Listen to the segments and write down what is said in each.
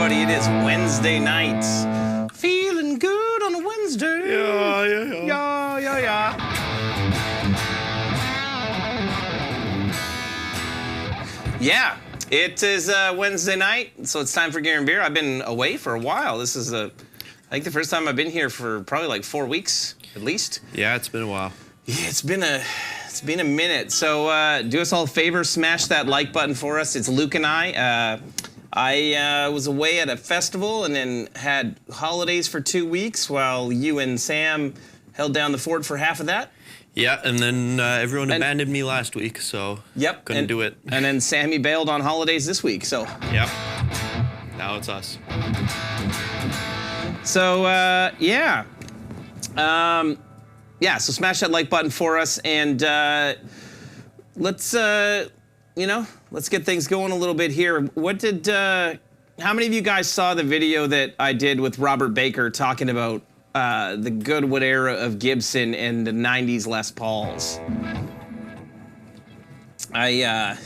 It is Wednesday night. Feeling good on a Wednesday. Yeah. Yeah, it is Wednesday night, so it's time for Gear and Beer. I've been away for a while. This is I think the first time I've been here for probably like 4 weeks at least. Yeah, it's been a while. Yeah, it's been a minute. So do us all a favor, smash that like button for us. It's Luke and I. I was away at a festival and then had holidays for 2 weeks while you and Sam held down the fort for half of that. Yeah, and then everyone abandoned me last week, so couldn't do it. And then Sammy bailed on holidays this week, so. Yep. Now it's us. So, yeah. So smash that like button for us, and let's get things going a little bit here. How many of you guys saw the video that I did with Robert Baker talking about the Goodwood era of Gibson and the 90s Les Pauls? I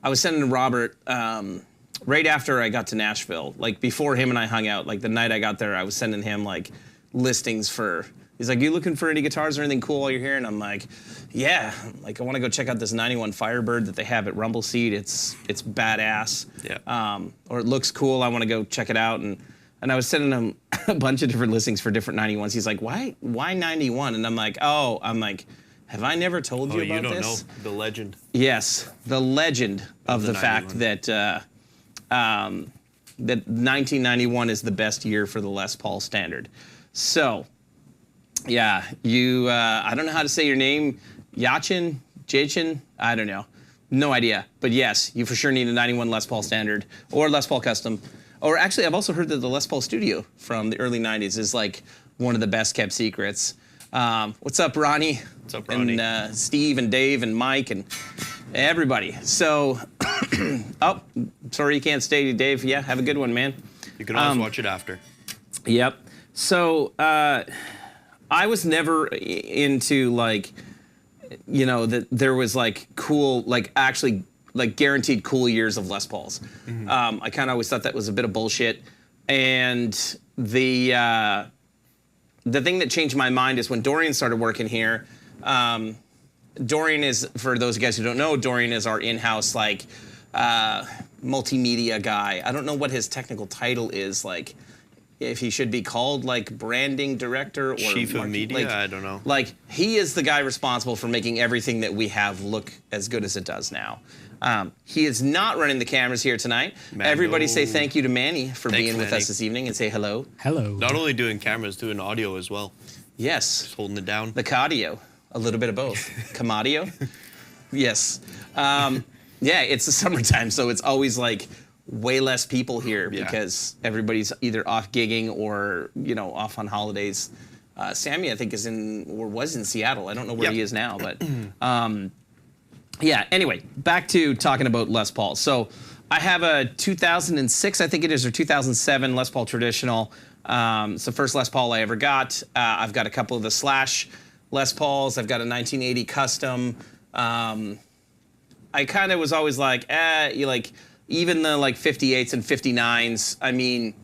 was sending Robert right after I got to Nashville, like before him and I hung out, like the night I got there, I was sending him like listings for, he's like, you looking for any guitars or anything cool while you're here? And I'm like, yeah, like I want to go check out this 91 Firebird that they have at Rumble Seed. It's badass. Yeah. Or it looks cool. I want to go check it out. And I was sending him a bunch of different listings for different 91s. He's like, why 91? And I'm like, have I never told you about this? You don't know the legend. Yes, the legend of the fact that that 1991 is the best year for the Les Paul standard. So, yeah, you, I don't know how to say your name, Yachin, I don't know. No idea. But yes, you for sure need a 91 Les Paul standard or Les Paul custom. Or actually, I've also heard that the Les Paul studio from the early 90s is like one of the best kept secrets. What's up, Ronnie? What's up, Ronnie? And Steve and Dave and Mike and everybody. So, oh, sorry you can't stay, Dave. Yeah, have a good one, man. You can always watch it after. Yep. So, I was never into like, that there was like cool, like actually like guaranteed cool years of Les Pauls. Mm-hmm. I kind of always thought that was a bit of bullshit. And the thing that changed my mind is when Dorian started working here. Dorian is, for those guys who don't know, Dorian is our in-house like multimedia guy. I don't know what his technical title is, like if he should be called like branding director or chief of media, like, I don't know. Like he is the guy responsible for making everything that we have look as good as it does now. He is not running the cameras here tonight. Everybody say thank you to Manny for being with us this evening and say hello. Hello. Not only doing cameras, doing audio as well. Yes. Just holding it down. The cardio. A little bit of both. Camadio? Yes. Yeah, it's the summertime, so it's always like way less people here because everybody's either off gigging or, off on holidays. Sammy, I think, was in Seattle. I don't know where he is now, but yeah, anyway, back to talking about Les Paul. So I have a 2006, I think it is, or 2007 Les Paul Traditional. It's the first Les Paul I ever got. I've got a couple of the Slash Les Pauls. I've got a 1980 Custom. I kind of was always like, even the like 58s and 59s, I mean,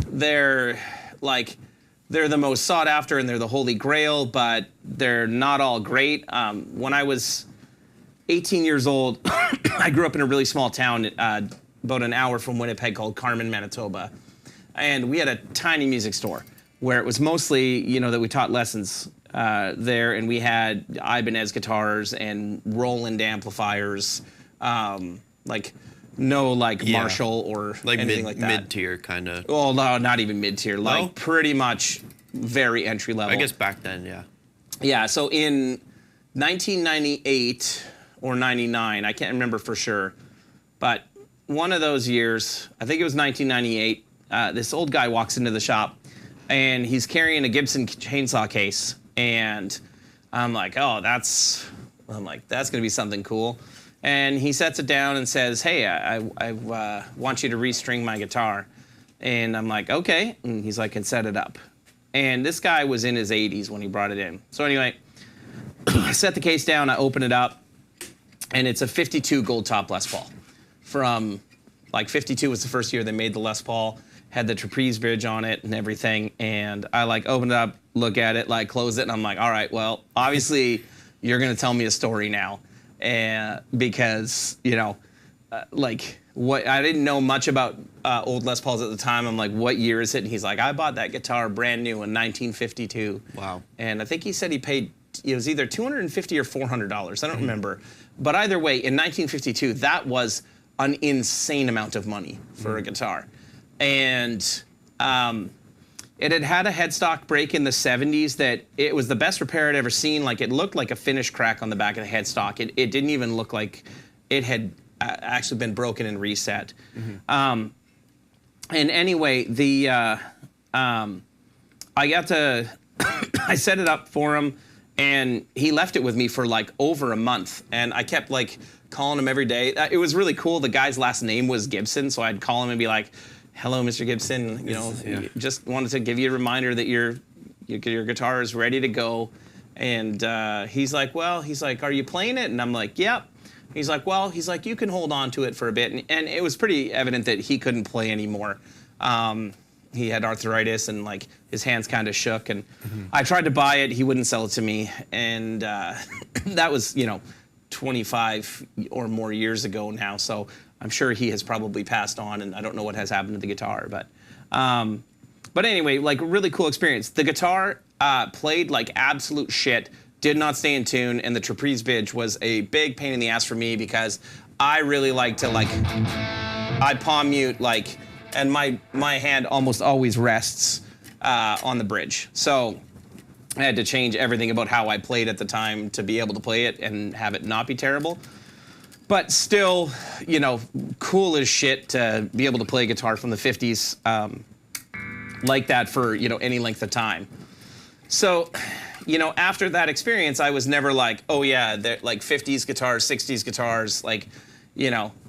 they're the most sought after and they're the holy grail, but they're not all great. When I was 18 years old, I grew up in a really small town about an hour from Winnipeg called Carmen, Manitoba. And we had a tiny music store where it was mostly, that we taught lessons there, and we had Ibanez guitars and Roland amplifiers, no Marshall or like anything like that. Mid-tier kind of. Well, no, not even mid-tier. No? Like pretty much very entry level. I guess back then, yeah. Yeah, so in 1998 or 99, I can't remember for sure, but one of those years, I think it was 1998, this old guy walks into the shop, and he's carrying a Gibson chainsaw case, and I'm like, oh, that's gonna be something cool. And he sets it down and says, hey, I want you to restring my guitar. And I'm like, okay. And he's like, and set it up. And this guy was in his 80s when he brought it in. So anyway, I set the case down, I open it up, and it's a 52 gold top Les Paul. From, like, 52 was the first year they made the Les Paul, had the trapeze bridge on it and everything. And I, like, open it up, look at it, like, close it, and I'm like, all right, well, obviously, you're gonna tell me a story now. And because, you know, like, what I didn't know much about old Les Pauls at the time. I'm like, what year is it? And he's like, I bought that guitar brand new in 1952. Wow. And I think he said he paid, it was either $250 or $400. I don't remember. But either way, in 1952, that was an insane amount of money for a guitar. And it had had a headstock break in the 70s that it was the best repair I'd ever seen. Like, it looked like a finish crack on the back of the headstock. It didn't even look like it had actually been broken and reset. And anyway, I got to, I set it up for him, and he left it with me for like over a month. And I kept like calling him every day. It was really cool. The guy's last name was Gibson, so I'd call him and be like, hello, Mr. Gibson, you know, just wanted to give you a reminder that your guitar is ready to go. And he's like, are you playing it? And I'm like, yep. He's like, you can hold on to it for a bit. And it was pretty evident that he couldn't play anymore. He had arthritis, and like his hands kind of shook. And I tried to buy it. He wouldn't sell it to me. And that was, 25 or more years ago now. So I'm sure he has probably passed on, and I don't know what has happened to the guitar. But anyway, like, really cool experience. The guitar played like absolute shit. Did not stay in tune, and the trapeze bridge was a big pain in the ass for me because I really like to, like, I palm mute, like, and my hand almost always rests on the bridge. So I had to change everything about how I played at the time to be able to play it and have it not be terrible. But still, cool as shit to be able to play guitar from the 50s like that for, any length of time. So, after that experience, I was never like, oh yeah, like 50s guitars, 60s guitars, like,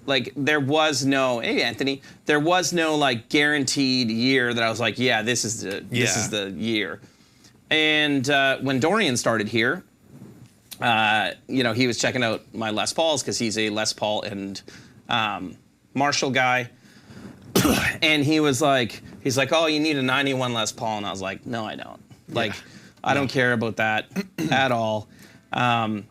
like there was no, hey Anthony, there was no like guaranteed year that I was like, yeah, this is the year. And when Dorian started here, he was checking out my Les Pauls because he's a Les Paul and Marshall guy. And he's like, oh, you need a 91 Les Paul. And I was like, no, I don't. Like, I don't care about that at all. And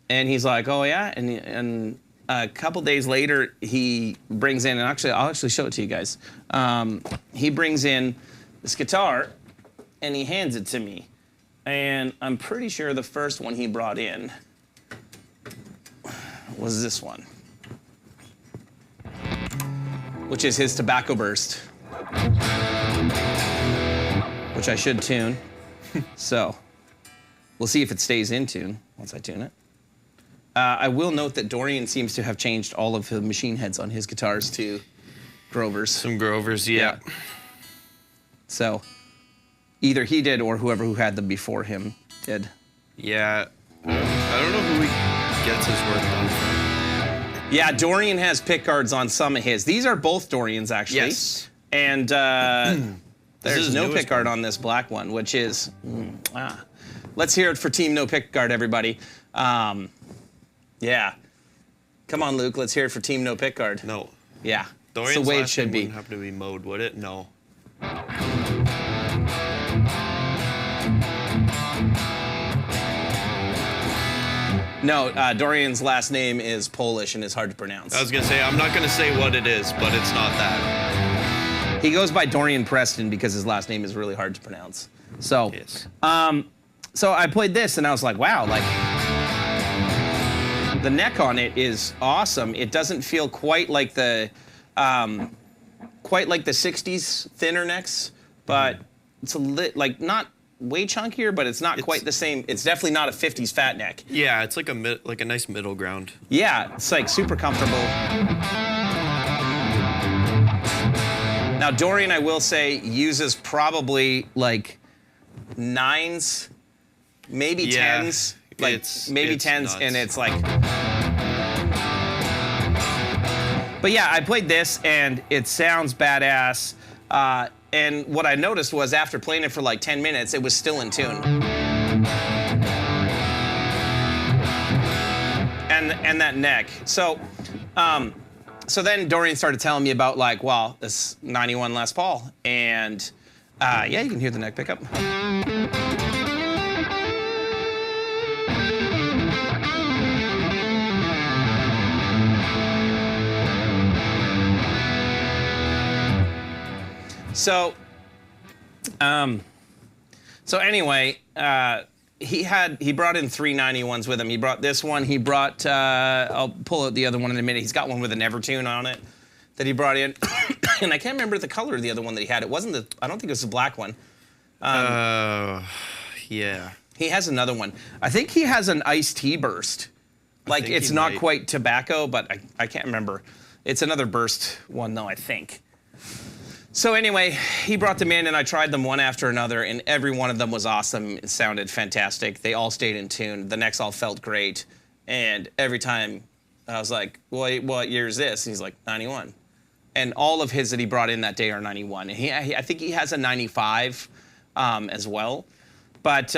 he's like, oh yeah? And a couple days later, he brings in, and I'll actually show it to you guys. He brings in this guitar, and he hands it to me. And I'm pretty sure the first one he brought in was this one, which is his Tobacco Burst, which I should tune. So we'll see if it stays in tune once I tune it. I will note that Dorian seems to have changed all of the machine heads on his guitars to Grovers. Some Grovers, yeah. So either he did or who had them before him did. Yeah. I don't know who he gets his work done from. Yeah, Dorian has pick guards on some of his. These are both Dorians, actually. Yes. And there's no pick guard on this black one, which is... Let's hear it for Team No Pick Guard, everybody. Yeah. Come on, Luke. Let's hear it for Team No Pick Guard. No. Yeah. Dorian's it's the way it should be. Wouldn't happen to be mode, would it? No. No, Dorian's last name is Polish and is hard to pronounce. I was going to say, I'm not going to say what it is, but it's not that. He goes by Dorian Preston because his last name is really hard to pronounce. So, yes. So I played this and I was like, wow, like the neck on it is awesome. It doesn't feel quite like the 60s thinner necks, but it's like not way chunkier, but it's not quite the same. It's definitely not a 50s fat neck. Yeah, it's like a nice middle ground. Yeah, it's like super comfortable. Now, Dorian, I will say, uses probably like 9s, maybe 10s, like maybe 10s, nuts. And it's like. But yeah, I played this, and it sounds badass. And what I noticed was after playing it for like 10 minutes, it was still in tune. And that neck. So then Dorian started telling me about like, well, this 91 Les Paul, and yeah, you can hear the neck pickup. So anyway, he brought in 3 91s with him. He brought this one. He brought I'll pull out the other one in a minute. He's got one with an Evertune on it that he brought in, and I can't remember the color of the other one that he had. It wasn't the. I don't think it was the black one. Yeah. He has another one. I think he has an iced tea burst. Like it's not quite tobacco, but I can't remember. It's another burst one though, I think. So anyway, he brought them in, and I tried them one after another, and every one of them was awesome. It sounded fantastic. They all stayed in tune. The necks all felt great, and every time I was like, well, what year is this? And he's like, 91. And all of his that he brought in that day are 91. And I think he has a 95 as well. But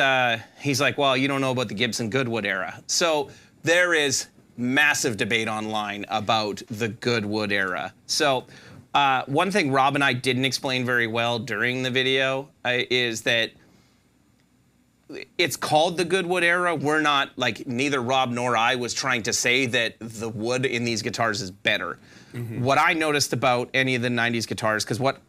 he's like, well, you don't know about the Gibson Goodwood era. So there is massive debate online about the Goodwood era. So one thing Rob and I didn't explain very well during the video is that it's called the Goodwood era. We're not, like, neither Rob nor I was trying to say that the wood in these guitars is better. Mm-hmm. What I noticed about any of the 90s guitars, because what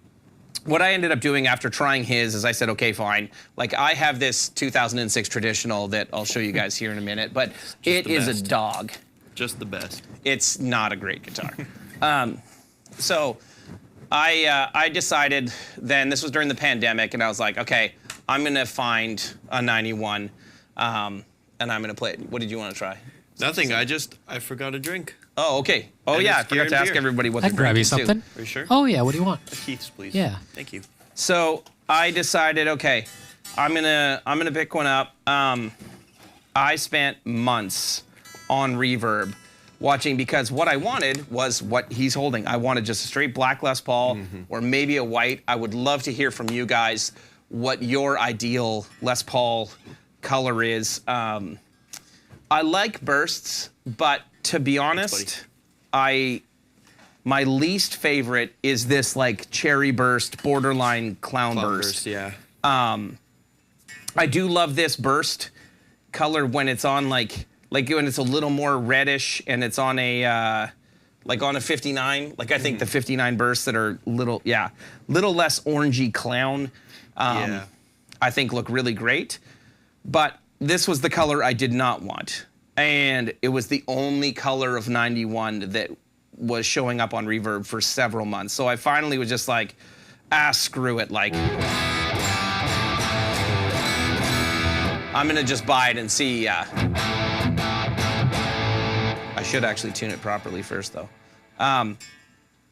I ended up doing after trying his is I said, okay, fine. Like, I have this 2006 traditional that I'll show you guys here in a minute, but it is a dog. Just the best. It's not a great guitar. So I decided then, this was during the pandemic, and I was like, okay, I'm going to find a 91, and I'm going to play it. What did you want to try? Nothing. I forgot a drink. Oh, okay. Oh, yeah, I forgot to ask everybody what I the can grab drink you is, something. too. Are you sure? Oh, yeah, what do you want? Keith's, please. Yeah. Thank you. So I decided, okay, I'm gonna pick one up. I spent months on Reverb watching, because what I wanted was what he's holding. I wanted just a straight black Les Paul, or maybe a white. I would love to hear from you guys what your ideal Les Paul color is. I like bursts, but to be honest, my least favorite is this like cherry burst, borderline clown burst. Yeah. I do love this burst color when it's on like when it's a little more reddish and it's on a like on a 59. Like I think the 59 bursts that are little less orangey clown. I think look really great. But this was the color I did not want. And it was the only color of 91 that was showing up on Reverb for several months. So I finally was just like, screw it. Like, I'm gonna just buy it and see. I should actually tune it properly first though.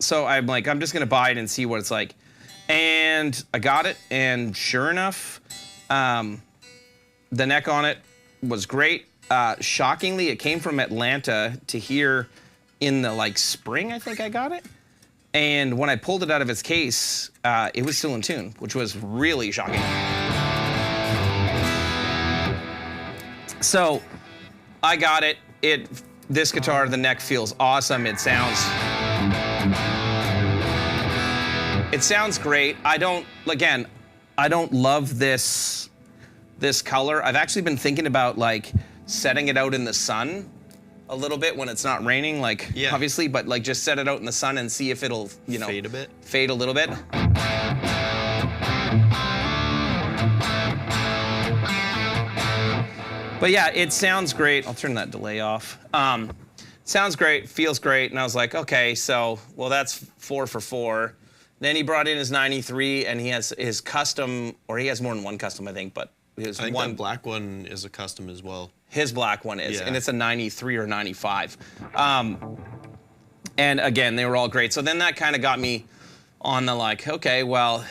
So I'm like, I'm just gonna buy it and see what it's like. And I got it, and sure enough, the neck on it was great. Shockingly, it came from Atlanta to here in the like spring, I think I got it. And when I pulled it out of its case, it was still in tune, which was really shocking. So I got it. This guitar, the neck feels awesome. It sounds great. I don't love this color. I've actually been thinking about like setting it out in the sun a little bit when it's not raining, like obviously, but like just set it out in the sun and see if it'll, fade a bit. Fade a little bit. But yeah, it sounds great. I'll turn that delay off. Sounds great, feels great, and I was like, okay, so well that's 4 for 4. Then he brought in his 93, and he has his custom, or he has more than one custom, I think, but his I think that black one is a custom as well. His black one is, and it's a 93 or 95. And again, they were all great. So then that kind of got me on the like, okay, well,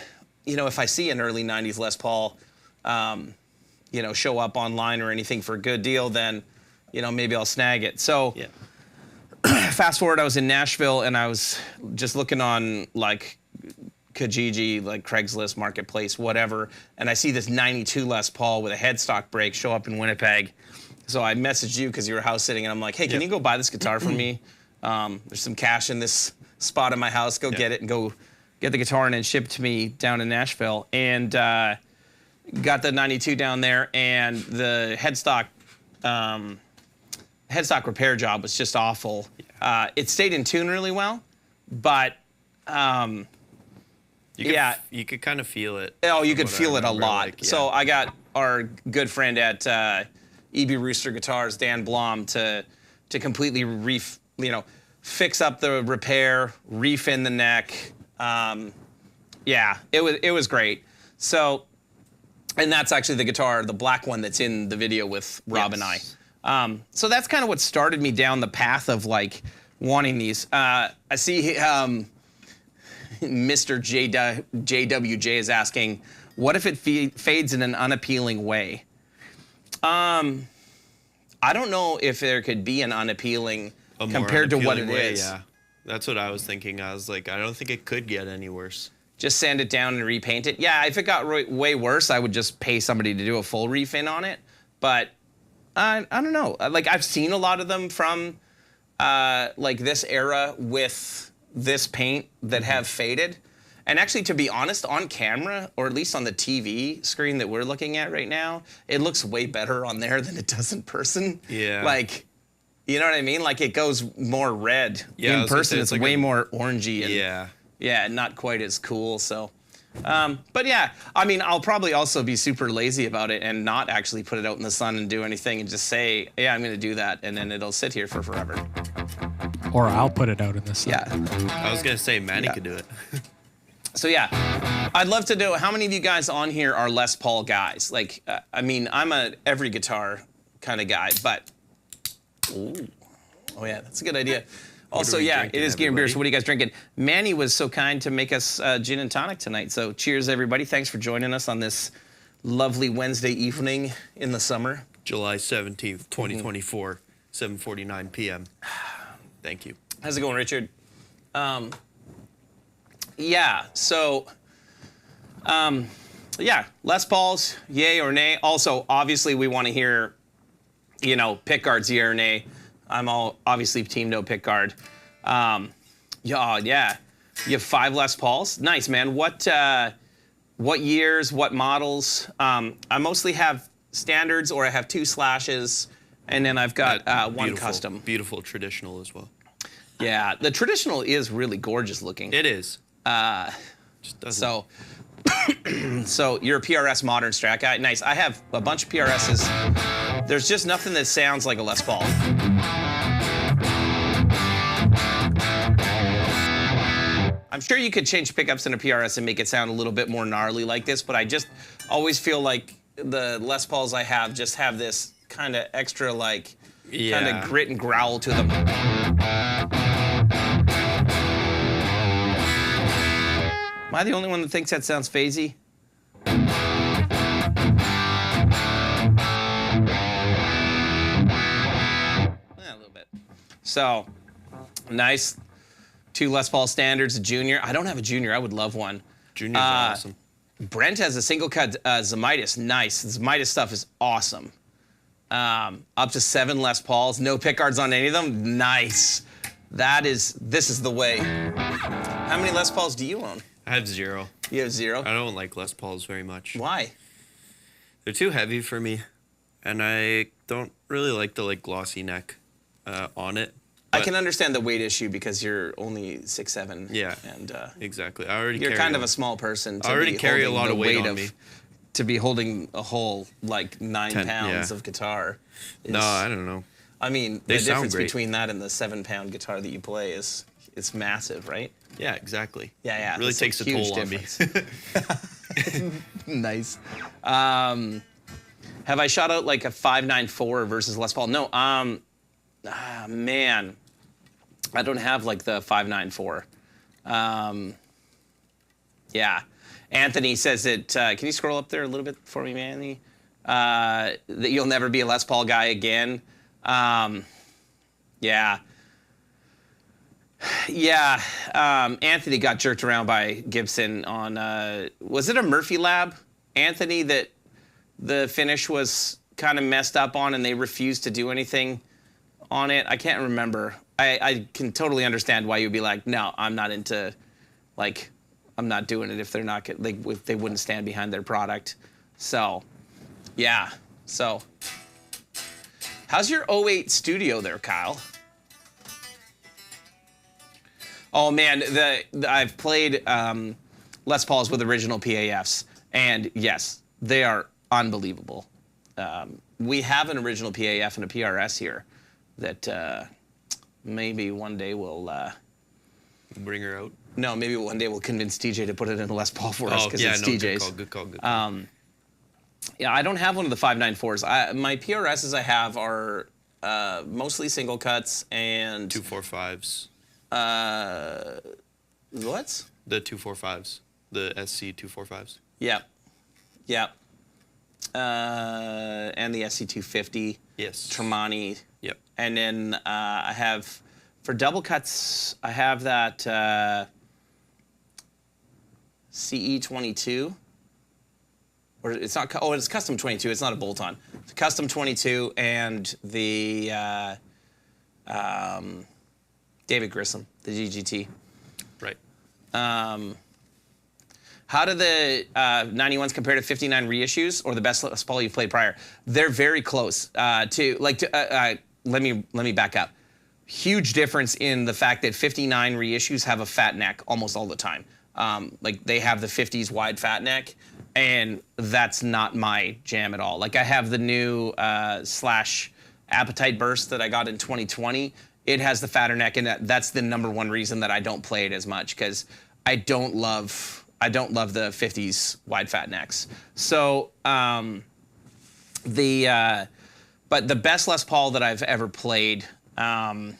you know, if I see an early 90s Les Paul, you know, show up online or anything for a good deal, then, you know, maybe I'll snag it. So fast forward, I was in Nashville and I was just looking on like Kijiji, like Craigslist, Marketplace, whatever, and I see this 92 Les Paul with a headstock break show up in Winnipeg. So I messaged you because you were house sitting, and I'm like, hey, can you go buy this guitar for me? There's some cash in this spot in my house. Go get it and go get the guitar and then ship it to me down in Nashville. And got the 92 down there, and the headstock repair job was just awful. It stayed in tune really well, but you could kind of feel it. Oh, you could feel it a lot. Like, So I got our good friend at EB Rooster Guitars, Dan Blom, to completely fix up the repair, refin the neck. It was great. So, and that's actually the guitar, the black one that's in the video with Rob and I. So that's kind of what started me down the path of like wanting these. I see Mr. JWJ is asking, what if it fades in an unappealing way? I don't know if there could be an unappealing compared to what it is. Yeah, that's what I was thinking. I was like, I don't think it could get any worse. Just sand it down and repaint it. Yeah, if it got way worse, I would just pay somebody to do a full refin on it. But I don't know. Like, I've seen a lot of them from like this era with this paint that have faded. And actually, to be honest, on camera, or at least on the TV screen that we're looking at right now, it looks way better on there than it does in person. Yeah. Like, you know what I mean? Like, it goes more red. Yeah, in person, it's like way more orangey. And, yeah, not quite as cool, so. But yeah, I mean, I'll probably also be super lazy about it and not actually put it out in the sun and do anything and just say, yeah, I'm going to do that, and then it'll sit here for forever. Or I'll put it out in the sun. Yeah. I was going to say Manny could do it. So yeah, I'd love to know how many of you guys on here are Les Paul guys. Like, I mean, I'm a every guitar kind of guy, but oh yeah, that's a good idea. Also, yeah, it is Gear and Beer. So what are you guys drinking? Manny was so kind to make us gin and tonic tonight. So cheers, everybody. Thanks for joining us on this lovely Wednesday evening in the summer. July 17th, 2024, 7:49 p.m. Thank you. How's it going, Richard? Yeah, so, yeah, Les Pauls, yay or nay. Also, obviously, we want to hear, you know, pickguards, yay or nay. I'm all obviously team no pickguard. Yeah. You have 5 Les Pauls? Nice, man. What years, what models? I mostly have standards, or I have 2 slashes, and then I've got one custom. Beautiful traditional as well. Yeah, the traditional is really gorgeous looking. It is. So you're a PRS modern Strat guy. Nice. I have a bunch of PRSs. There's just nothing that sounds like a Les Paul. I'm sure you could change pickups in a PRS and make it sound a little bit more gnarly like this, but I just always feel like the Les Pauls I have just have this kind of extra like kind of grit and growl to them. Am I the only one that thinks that sounds phasey? A little bit. So, nice. 2 Les Paul standards, a junior. I don't have a junior. I would love one. Junior's awesome. Brent has a single cut Zemitis. Nice. The Zemitis stuff is awesome. Up to 7 Les Pauls. No pickguards on any of them. Nice. This is the way. How many Les Pauls do you own? I have 0. You have 0? I don't like Les Pauls very much. Why? They're too heavy for me, and I don't really like the glossy neck on it. I can understand the weight issue because you're only 6'7". Yeah, and exactly. You're kind of a small person. I already carry a lot of weight on me. To be holding a whole 9 pounds of guitar. No, I don't know. I mean, the difference between that and the 7-pound guitar that you play is massive, right? Yeah, exactly. Yeah. It really takes a toll on me. Nice. Have I shot out like a 594 versus Les Paul? No. Man, I don't have like the 594. Yeah. Anthony says that, can you scroll up there a little bit for me, Manny? That you'll never be a Les Paul guy again. Yeah. Yeah. Anthony got jerked around by Gibson on, was it a Murphy Lab, Anthony, that the finish was kind of messed up on and they refused to do anything on it? I can't remember. I can totally understand why you'd be like, no, I'm not into, like, I'm not doing it if they're not, if they wouldn't stand behind their product. So, yeah. So, how's your '08 studio there, Kyle? Oh man, I've played Les Pauls with original PAFs, and yes, they are unbelievable. We have an original PAF and a PRS here that maybe one day we'll bring her out. No, maybe one day we'll convince TJ to put it in a Les Paul for us because it's TJ's. Good call. Yeah, I don't have one of the 594s. My PRSs I have are mostly single cuts and 245s. What? The 245s. The SC 245s. Yep. And the SC 250. Yes. Tremonti. Yep. And then I have, for double cuts, I have that CE 22. Or it's not. Oh, it's custom 22. It's not a bolt-on. It's a custom 22 and the David Grissom, the GGT. Right. How do the 91s compare to 59 reissues or the best Les Paul you've played prior? They're very close. Let me back up. Huge difference in the fact that 59 reissues have a fat neck almost all the time. Like they have the 50s wide fat neck, and that's not my jam at all. Like I have the new Slash Appetite Burst that I got in 2020. It has the fatter neck, and that's the number one reason that I don't play it as much because I don't love the 50s wide fat necks. So but the best Les Paul that I've ever played, I've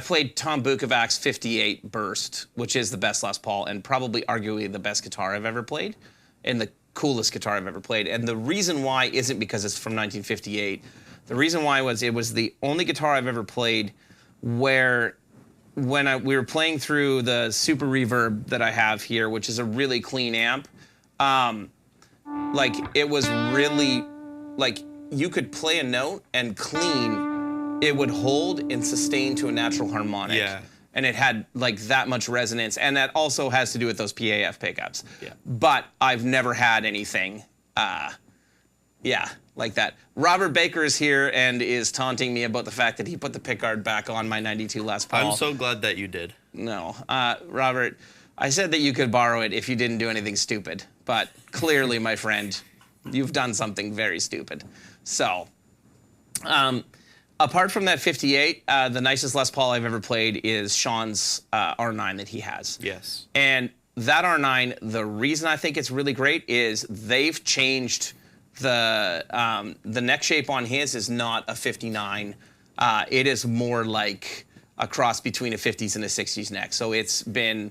played Tom Bukovac's 58 Burst, which is the best Les Paul and probably arguably the best guitar I've ever played and the coolest guitar I've ever played. And the reason why isn't because it's from 1958. The reason why was it was the only guitar I've ever played where when we were playing through the Super Reverb that I have here, which is a really clean amp, like it was really, like you could play a note and clean, it would hold and sustain to a natural harmonic. Yeah. And it had like that much resonance, and that also has to do with those PAF pickups. Yeah. But I've never had anything, like that. Robert Baker is here and is taunting me about the fact that he put the pickguard back on my 92 Les Paul. I'm so glad that you did. No, Robert, I said that you could borrow it if you didn't do anything stupid, but clearly, my friend, you've done something very stupid. So, apart from that 58, the nicest Les Paul I've ever played is Sean's R9 that he has. Yes. And that R9, the reason I think it's really great is they've changed the neck shape on his is not a 59. It is more like a cross between a 50s and a 60s neck. So it's been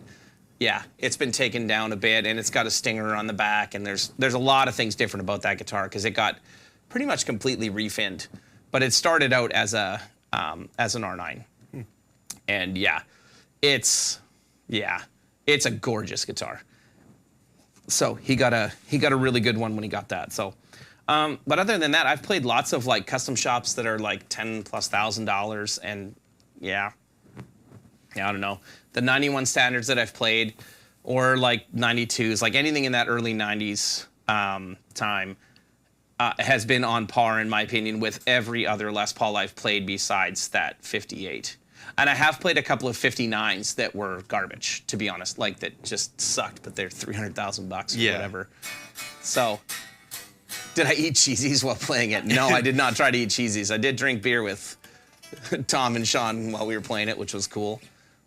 taken down a bit, and it's got a stinger on the back, and there's a lot of things different about that guitar because it got pretty much completely refinned. But it started out as an R9. And it's a gorgeous guitar. So he got a really good one when he got that. So but other than that, I've played lots of like custom shops that are like $10,000+, and I don't know. The 91 standards that I've played, or like 92s, like anything in that early 90s time, has been on par, in my opinion, with every other Les Paul I've played besides that 58. And I have played a couple of 59s that were garbage, to be honest, like that just sucked, but they're $300,000 or whatever. So, did I eat cheesies while playing it? No, I did not try to eat cheesies. I did drink beer with Tom and Sean while we were playing it, which was cool.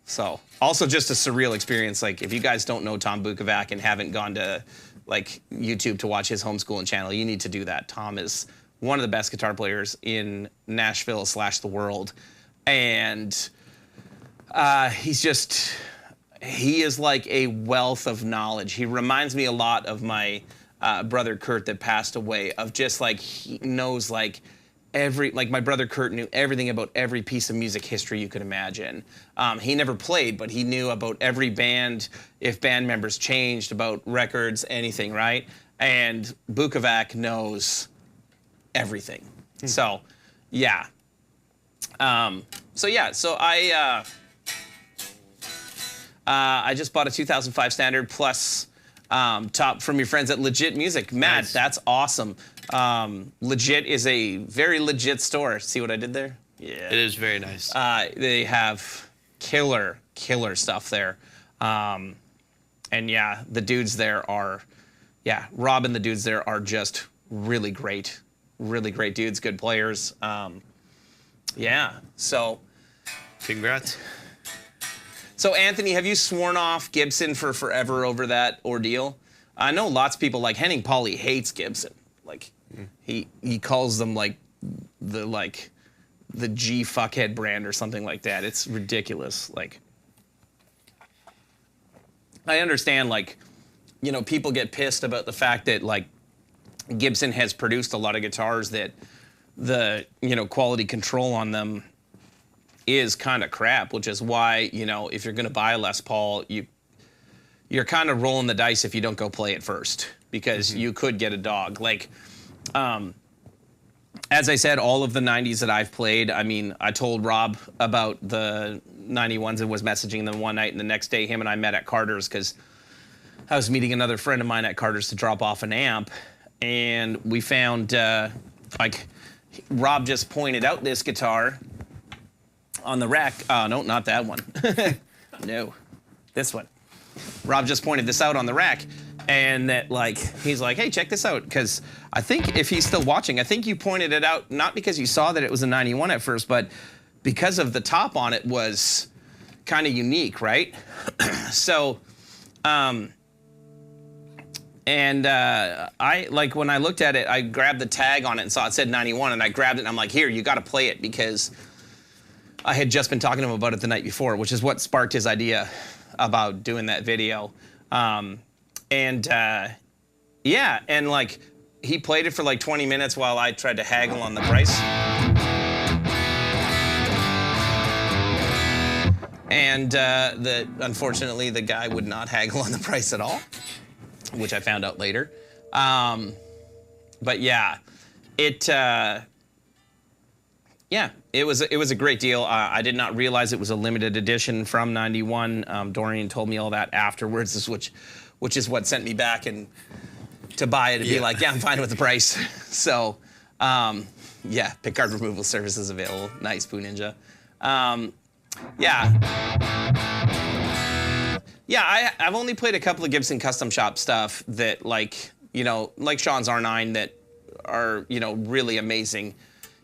So, also just a surreal experience. Like, if you guys don't know Tom Bukovac and haven't gone to like YouTube to watch his homeschooling channel, you need to do that. Tom is one of the best guitar players in Nashville / the world, and he's just he is like a wealth of knowledge. He reminds me a lot of my brother Kurt that passed away, of just like he knows like my brother Kurt knew everything about every piece of music history you could imagine. He never played, but he knew about every band, if band members changed, about records, anything, right? And Bukovac knows everything. So, yeah. So I just bought a 2005 standard plus top from your friends at Legit Music. Matt, Nice. That's awesome. Legit is a very legit store. See what I did there? Yeah. It is very nice. They have killer stuff there. And yeah, the dudes there are, Rob and the dudes there are just really great dudes, good players. So Congrats. So Anthony, have you sworn off Gibson for forever over that ordeal? I know lots of people, like Henning Pauly hates Gibson. Like he calls them like the G fuckhead brand or something like that. It's ridiculous. Like I understand, like, you know, people get pissed about the fact that like Gibson has produced a lot of guitars that the, you know, quality control on them is kind of crap, which is why, you know, if you're going to buy a Les Paul, you're kind of rolling the dice if you don't go play it first, because you could get a dog. Like, as I said, all of the 90s that I've played, I mean, I told Rob about the 91s and was messaging them one night, and the next day him and I met at Carter's because I was meeting another friend of mine at Carter's to drop off an amp, and we found, like, Rob just pointed out this guitar on the rack. No, not that one. No, this one. Rob just pointed this out on the rack, and that, like, he's like, hey, check this out, because I think if he's still watching, I think you pointed it out not because you saw that it was a 91 at first, but because of the top on it was kind of unique, right? So, I, like, when I looked at it, I grabbed the tag on it and saw it said 91, and I grabbed it and I'm like, here, you got to play it, because I had just been talking to him about it the night before, which is what sparked his idea about doing that video. Yeah, and like, he played it for like 20 minutes while I tried to haggle on the price. And unfortunately, the guy would not haggle on the price at all, which I found out later. But yeah, it was a great deal. I did not realize it was a limited edition from 91. Dorian told me all that afterwards, which is what sent me back and to buy it and be like, yeah, I'm fine with the price. So, yeah, pick card removal services available. Nice, Poo Ninja. Yeah, I've only played a couple of Gibson custom shop stuff that, like, you know, like Sean's R9, that are, you know, really amazing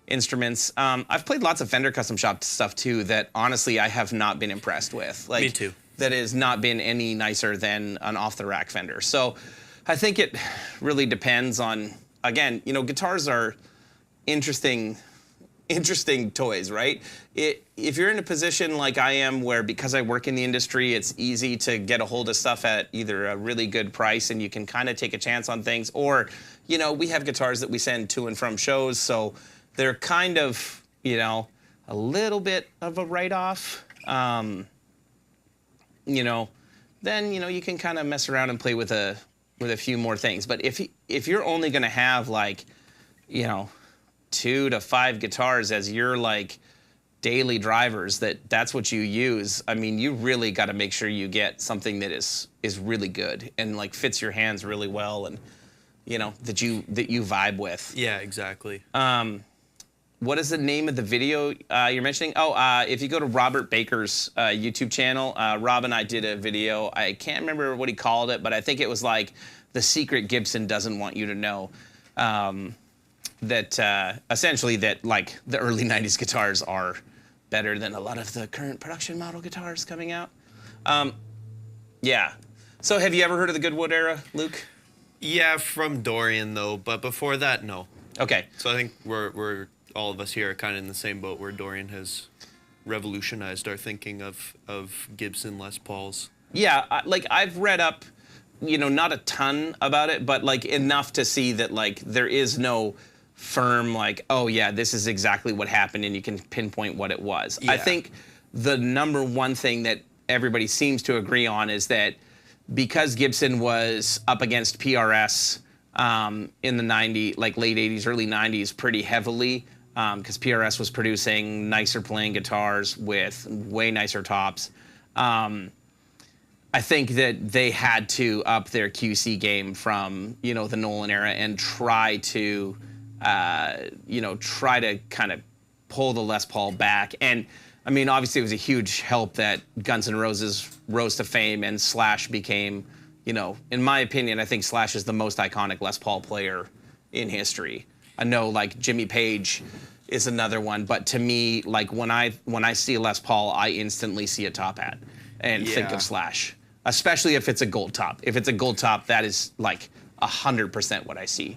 instruments. I've played lots of Fender custom shop stuff too that honestly I have not been impressed with. Like, me too. That has not been any nicer than an off the rack Fender. So I think it really depends on, again, you know, guitars are interesting toys, right? If you're in a position like I am, where because I work in the industry, it's easy to get a hold of stuff at either a really good price and you can kind of take a chance on things, or, you know, we have guitars that we send to and from shows, so they're kind of, you know, a little bit of a write-off. You know, then, you know, you can kind of mess around and play with a few more things. But if you're only going to have, like, you know, 2 to 5 guitars as your, like, daily drivers, that's what you use, I mean, you really got to make sure you get something that is really good and, like, fits your hands really well, and, you know, that you vibe with. Yeah, exactly. What is the name of the video you're mentioning? Oh, if you go to Robert Baker's YouTube channel, Rob and I did a video. I can't remember what he called it, but I think it was like, the secret Gibson doesn't want you to know. That essentially that, like, the early 90s guitars are better than a lot of the current production model guitars coming out. Yeah. So have you ever heard of the Goodwood era, Luke? Yeah, from Dorian though, but before that, no. Okay. So I think we're all of us here are kind of in the same boat, where Dorian has revolutionized our thinking of Gibson Les Pauls. Yeah, like I've read up, not a ton about it, but like enough to see that like there is no firm like, oh yeah, this is exactly what happened and you can pinpoint what it was. I Yeah. think the number one thing that everybody seems to agree on is that because Gibson was up against PRS in the late 80s, early 90s pretty heavily, because PRS was producing nicer playing guitars with way nicer tops. I think that they had to up their QC game from, the Nolan era and try to kind of pull the Les Paul back. And I mean, obviously it was a huge help that Guns N' Roses rose to fame and Slash became, in my opinion, I think Slash is the most iconic Les Paul player in history. I know like Jimmy Page is another one, but to me, like when I see a Les Paul, I instantly see a top hat and think of Slash, especially if it's a gold top. If it's a gold top, that is like 100% what I see.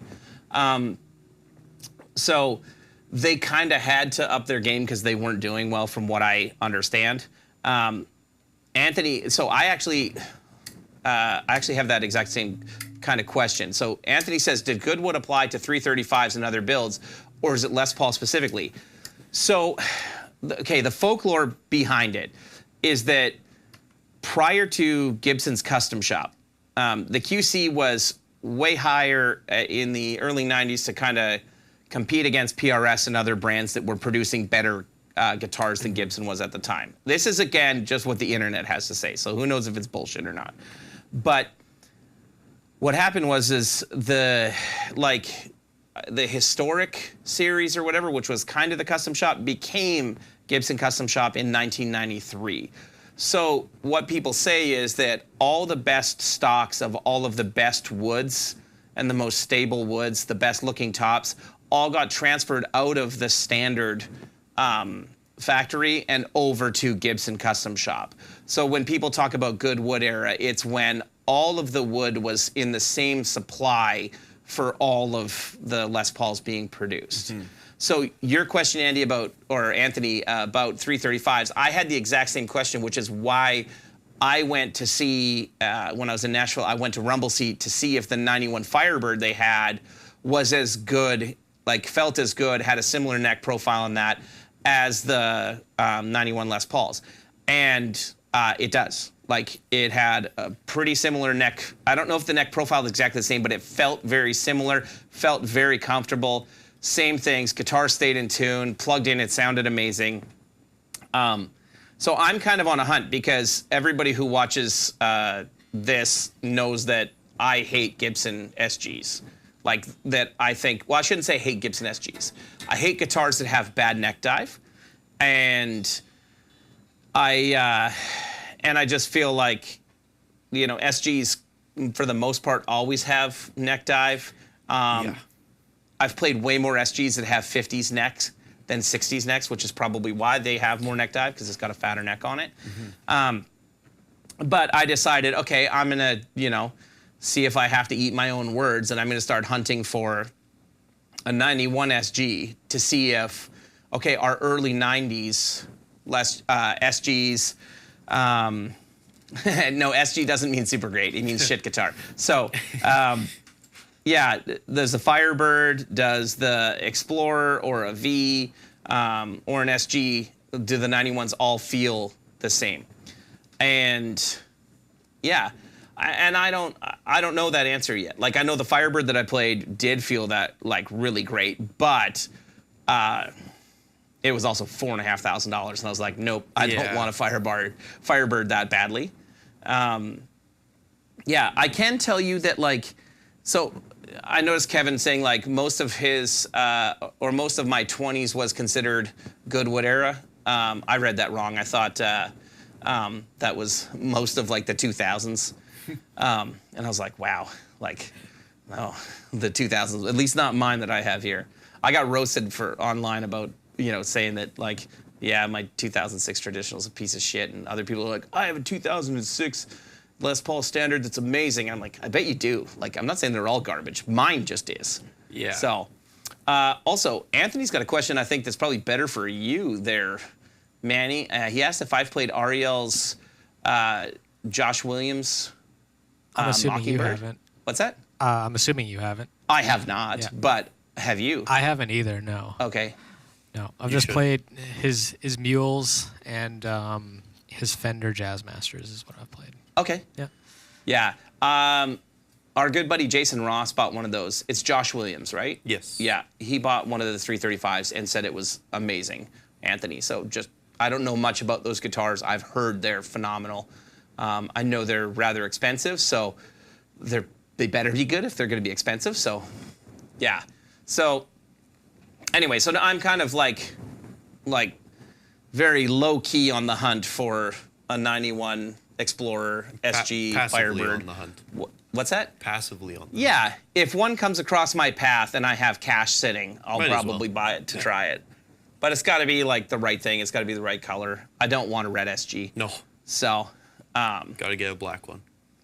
So they kind of had to up their game because they weren't doing well from what I understand. Anthony, so I actually have that exact same kind of question. So Anthony says, did Goodwood apply to 335s and other builds, or is it Les Paul specifically? So, okay, the folklore behind it is that prior to Gibson's custom shop, the QC was way higher in the early 90s to kind of compete against PRS and other brands that were producing better guitars than Gibson was at the time. This is, again, just what the internet has to say, so who knows if it's bullshit or not. But what happened was the historic series or whatever, which was kind of the custom shop, became Gibson Custom Shop in 1993. So what people say is that all the best stocks of all of the best woods and the most stable woods, the best looking tops, all got transferred out of the standard factory and over to Gibson Custom Shop. So when people talk about good wood era, it's when all of the wood was in the same supply for all of the Les Pauls being produced. Mm-hmm. So your question, Anthony, about 335s, I had the exact same question, which is why I went to see, when I was in Nashville, I went to Rumble Seat to see if the 91 Firebird they had was as good, like felt as good, had a similar neck profile in that as the 91 Les Pauls. And it does. Like, it had a pretty similar neck. I don't know if the neck profile is exactly the same, but it felt very similar, felt very comfortable. Same things, guitar stayed in tune, plugged in, it sounded amazing. So I'm kind of on a hunt because everybody who watches this knows that I hate Gibson SGs. Like, that I think, well, I shouldn't say hate Gibson SGs. I hate guitars that have bad neck dive. And I just feel like, SGs, for the most part, always have neck dive. I've played way more SGs that have 50s necks than 60s necks, which is probably why they have more neck dive, because it's got a fatter neck on it. Mm-hmm. But I decided, okay, I'm going to, see if I have to eat my own words, and I'm going to start hunting for a 91 SG to see if, okay, our early 90s SGs, no, SG doesn't mean super great. It means shit guitar. So, yeah, does the Firebird, does the Explorer or a V or an SG, do the 91s all feel the same? And yeah, I don't know that answer yet. Like, I know the Firebird that I played did feel that like really great, but it was also $4,500, and I was like, nope, I don't want a Firebird that badly. Yeah, I can tell you that, like, so I noticed Kevin saying like most of his or most of my 20s was considered Goodwood era. I read that wrong. I thought that was most of like the 2000s. And I was like, wow, like, no, the 2000s, at least not mine that I have here. I got roasted for online about, saying that like, yeah, my 2006 traditional is a piece of shit. And other people are like, I have a 2006 Les Paul Standard that's amazing. And I'm like, I bet you do. Like, I'm not saying they're all garbage. Mine just is. Yeah. So, also, Anthony's got a question I think that's probably better for you there, Manny. He asked if I've played Ariel's Josh Williams. I'm assuming you Mockingbird. haven't. What's that? I'm assuming you haven't. I have not, Yeah. but have you? I haven't either. No. Okay. No. I've You just should. played his mules and his Fender Jazz Masters is what I've played. Okay. Yeah. Yeah. Our good buddy Jason Ross bought one of those. It's Josh Williams, right? Yes. Yeah. He bought one of the 335s and said it was amazing, Anthony. So I don't know much about those guitars. I've heard they're phenomenal. I know they're rather expensive, so they better be good if they're going to be expensive. So, yeah. So, anyway, so I'm kind of like very low key on the hunt for a 91 Explorer SG Passively Firebird. on the hunt. What's that? Passively on the Yeah, if one comes across my path and I have cash sitting, I'll Might as probably well. buy it to try it. But it's got to be like the right thing. It's got to be the right color. I don't want a red SG. No. So, Gotta get a black one.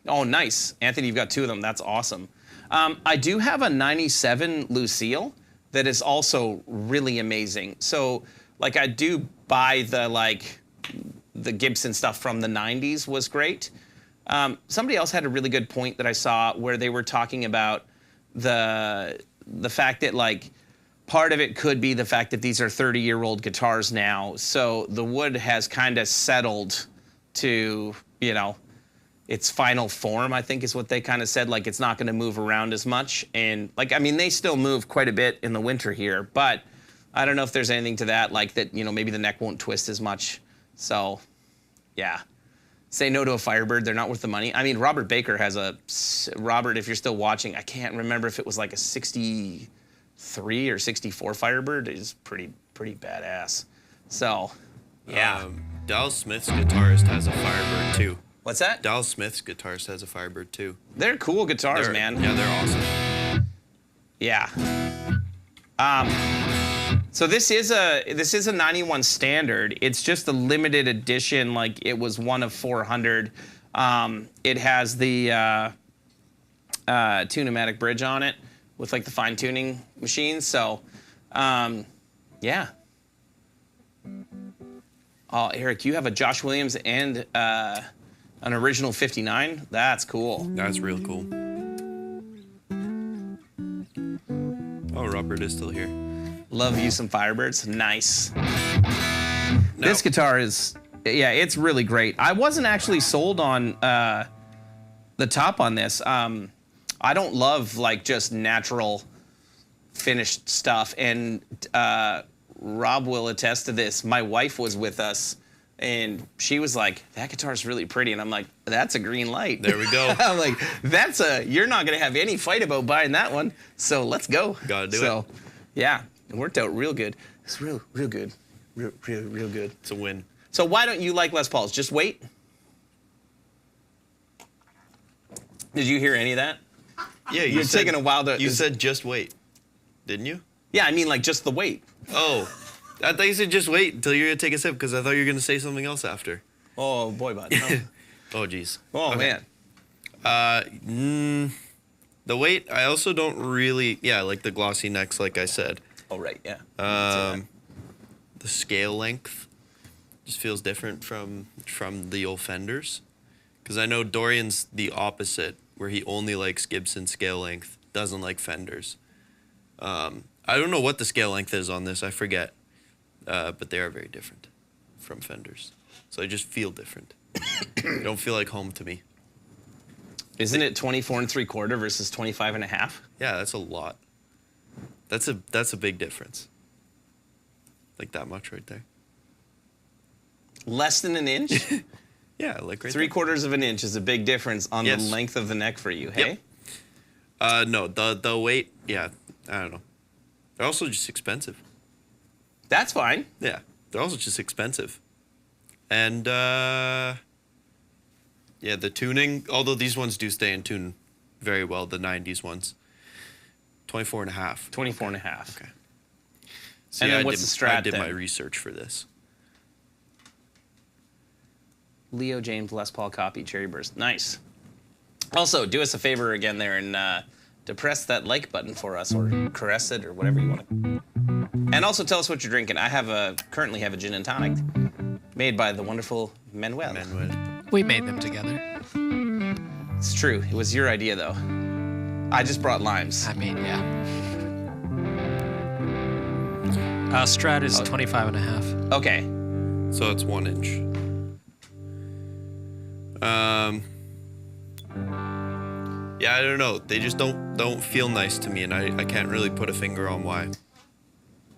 oh, nice. Anthony, you've got two of them. That's awesome. I do have a 97 Lucille that is also really amazing. So, like, I do buy the Gibson stuff from the 90s was great. Somebody else had a really good point that I saw where they were talking about the fact that, like, part of it could be the fact that these are 30-year-old guitars now. So the wood has kind of settled to, you know, its final form, I think is what they kind of said. Like, it's not going to move around as much. And, like, I mean, they still move quite a bit in the winter here. But I don't know if there's anything to that, like that, you know, maybe the neck won't twist as much. So, yeah. Say no to a Firebird. They're not worth the money. I mean, Robert Baker has Robert, if you're still watching, I can't remember if it was like a 63 or 64 Firebird. It's pretty badass. So, yeah. Dallas Smith's guitarist has a Firebird too. What's that? Dallas Smith's guitarist has a Firebird too. They're cool guitars, man. Yeah, they're awesome. Yeah. So this is a 91 standard. It's just a limited edition. Like, it was one of 400. It has the Tune-O-Matic bridge on it with like the fine tuning machine. So, yeah. Oh, Eric, you have a Josh Williams and an original 59. That's cool. That's real cool. Oh, Robert is still here. Love you some Firebirds. Nice. Now, This guitar is, yeah, it's really great. I wasn't actually sold on the top on this. I don't love like just natural finished stuff. And Rob will attest to this. My wife was with us and she was like, that guitar is really pretty. And I'm like, that's a green light. There we go. I'm like, you're not going to have any fight about buying that one. So let's go. Gotta do so, it. yeah, it worked out real good. It's real good. Real good. It's a win. So why don't you like Les Pauls? Just wait? Did you hear any of that? Yeah, You're taking a while to... You said just wait, didn't you? Yeah, I mean like just the wait. Oh, I thought you said just wait until you're gonna take a sip because I thought you were gonna say something else after. Oh, boy, bud. Oh, geez. Oh, Okay. man. The weight, I also don't really, yeah, like the glossy necks, like I said. Oh, right, yeah. The scale length just feels different from the old Fenders. Because I know Dorian's the opposite, where he only likes Gibson scale length, doesn't like Fenders. I don't know what the scale length is on this, I forget. But they are very different from Fenders. So they just feel different. They don't feel like home to me. Isn't it 24 3/4 versus 25 1/2? Yeah, that's a lot. That's a big difference. Like that much right there. Less than an inch? Yeah, like right 3/4 of an inch is a big difference on the Yes. length of the neck for you, hey? Yep. No, the weight, yeah, I don't know. They're also just expensive. That's fine. Yeah, they're also just expensive. And, yeah, the tuning, although these ones do stay in tune very well, the 90s ones. 24 1/2. 24 1/2. Okay. And then I what's did, the Strat I did then? my research for this. Leo James Les Paul copy, Cherry Burst. Nice. Also, do us a favor again there and depress that like button for us, or caress it, or whatever you want to. And also tell us what you're drinking. I currently have a gin and tonic made by the wonderful Manuel. Manuel. We made them together. It's true. It was your idea, though. I just brought limes. I mean, yeah. Strat is 25 and a half. Okay. So it's 1 inch. Yeah, I don't know. They just don't feel nice to me, and I can't really put a finger on why.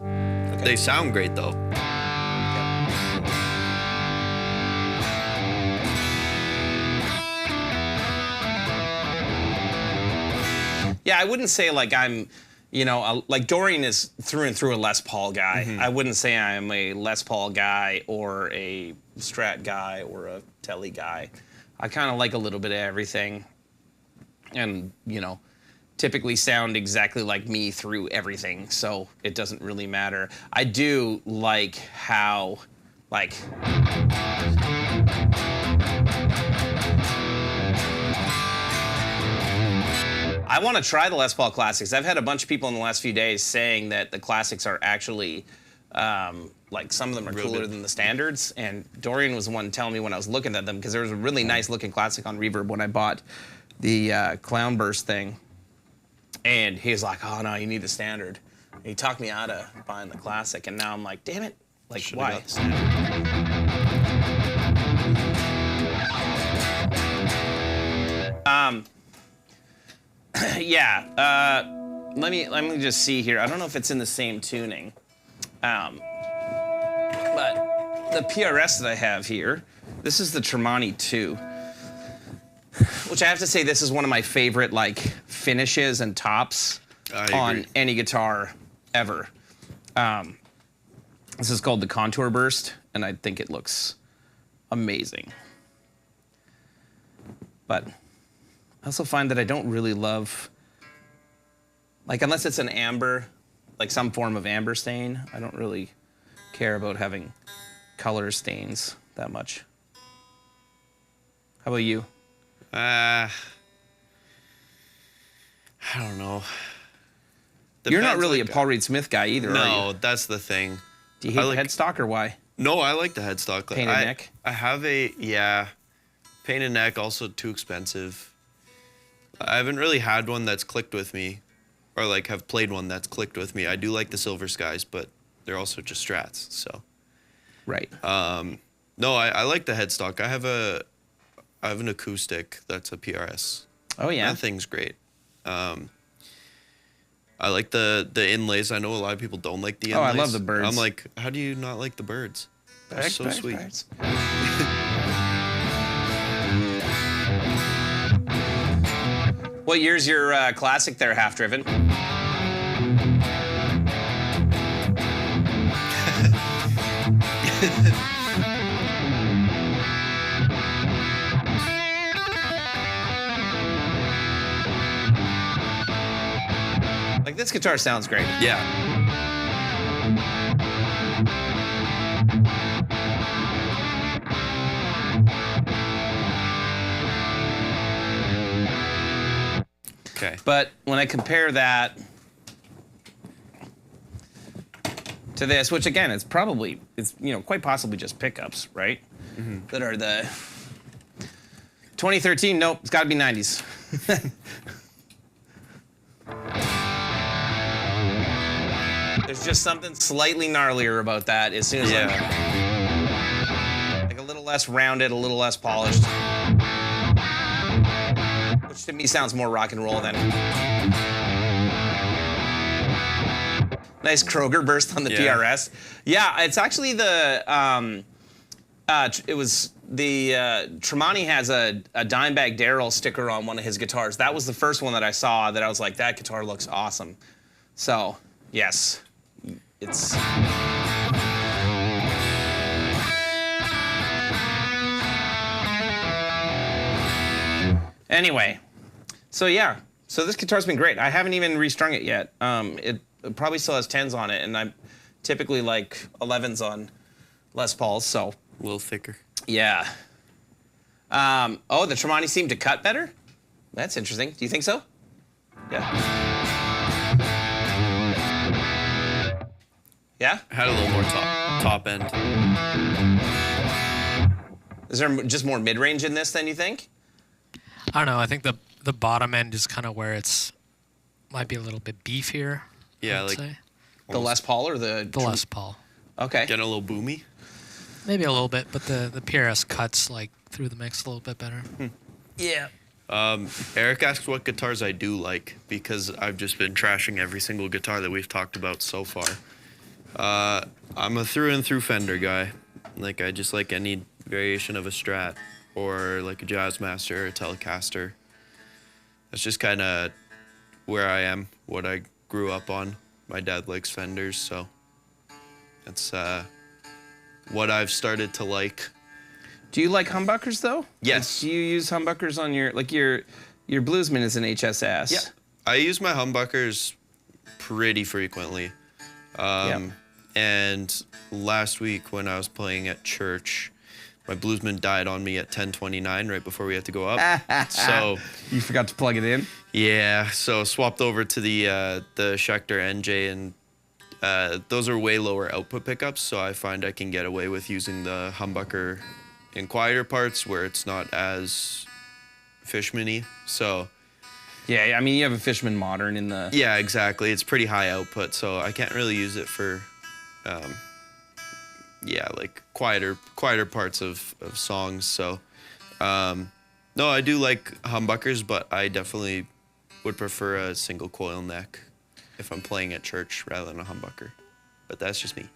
Okay. They sound great though. Yeah, I wouldn't say like I'm, like Dorian is through and through a Les Paul guy. Mm-hmm. I wouldn't say I'm a Les Paul guy or a Strat guy or a Telly guy. I kind of like a little bit of everything, and typically sound exactly like me through everything, so it doesn't really matter. I do like how, like. I want to try the Les Paul Classics. I've had a bunch of people in the last few days saying that the Classics are actually, like some of them are cooler than the standards. And Dorian was the one telling me when I was looking at them, because there was a really nice looking Classic on Reverb when I bought the Clownburst thing. And he was like, oh no, you need the standard. And he talked me out of buying the Classic. And now I'm like, damn it. Like, Should've why? got the standard. Yeah, let me just see here. I don't know if it's in the same tuning, but the PRS that I have here, this is the Tremonti 2, which I have to say this is one of my favorite like finishes and tops on any guitar ever. This is called the Contour Burst, and I think it looks amazing. But I also find that I don't really love, like, unless it's an amber, like some form of amber stain, I don't really care about having color stains that much. How about you? I don't know. You're not Depends, really like, a Paul Reed Smith guy either, are No, you? that's the thing. Do you hate I the like- headstock or why? No, I like the headstock. Painted neck? I have painted neck, also too expensive. I haven't really had one that's clicked with me, or like have played one that's clicked with me. I do like the Silver Skies, but they're also just Strats, so. Right. No, I like the headstock. I have an acoustic that's a PRS. Oh, yeah. That thing's great. I like the inlays. I know a lot of people don't like the inlays. Oh, I love the birds. I'm like, how do you not like the birds? They're so Birds, sweet. birds. What year's your Classic there, Half Driven? Like, this guitar sounds great. Yeah. Okay. But when I compare that to this, which again, it's quite possibly just pickups, right? Mm-hmm. That are the 2013. Nope, it's got to be 90s. There's just something slightly gnarlier about that. As soon as like a little less rounded, a little less polished. Which to me sounds more rock and roll than. Nice Kroger burst on the PRS. Yeah, it's actually the. It was the Tremonti has a Dimebag Darrell sticker on one of his guitars. That was the first one that I saw that I was like, that guitar looks awesome. So yes, it's. Anyway, so yeah, so this guitar's been great. I haven't even restrung it yet. It probably still has 10s on it, and I typically like 11s on Les Pauls, so. A little thicker. Yeah. Oh, the Tremonti seemed to cut better? That's interesting. Do you think so? Yeah. Yeah? Had a little more top end. Is there just more mid-range in this than you think? I don't know. I think the bottom end is kind of where it's might be a little bit beefier. Yeah, I'd like say. The Les Paul or the Les Paul. Okay. getting a little boomy. Maybe a little bit, but the PRS cuts like through the mix a little bit better. Yeah. Eric asks what guitars I do like because I've just been trashing every single guitar that we've talked about so far. I'm a through and through Fender guy. Like I just like any variation of a Strat or like a Jazzmaster or a Telecaster. That's just kind of where I am, what I grew up on. My dad likes Fenders, so that's what I've started to like. Do you like humbuckers though? Yes. Like, do you use humbuckers on your your Bluesman is an HSS? Yeah. I use my humbuckers pretty frequently. And last week when I was playing at church, my Bluesman died on me at 10:29 right before we had to go up. So You forgot to plug it in? yeah, so swapped over to the Schecter NJ, and those are way lower output pickups, so I find I can get away with using the humbucker in quieter parts where it's not as Fishman-y. So Yeah, I mean you have a Fishman Modern in the yeah, exactly. It's pretty high output, so I can't really use it for like quieter parts of songs. So no, I do like humbuckers, but I definitely would prefer a single coil neck if I'm playing at church rather than a humbucker. But that's just me.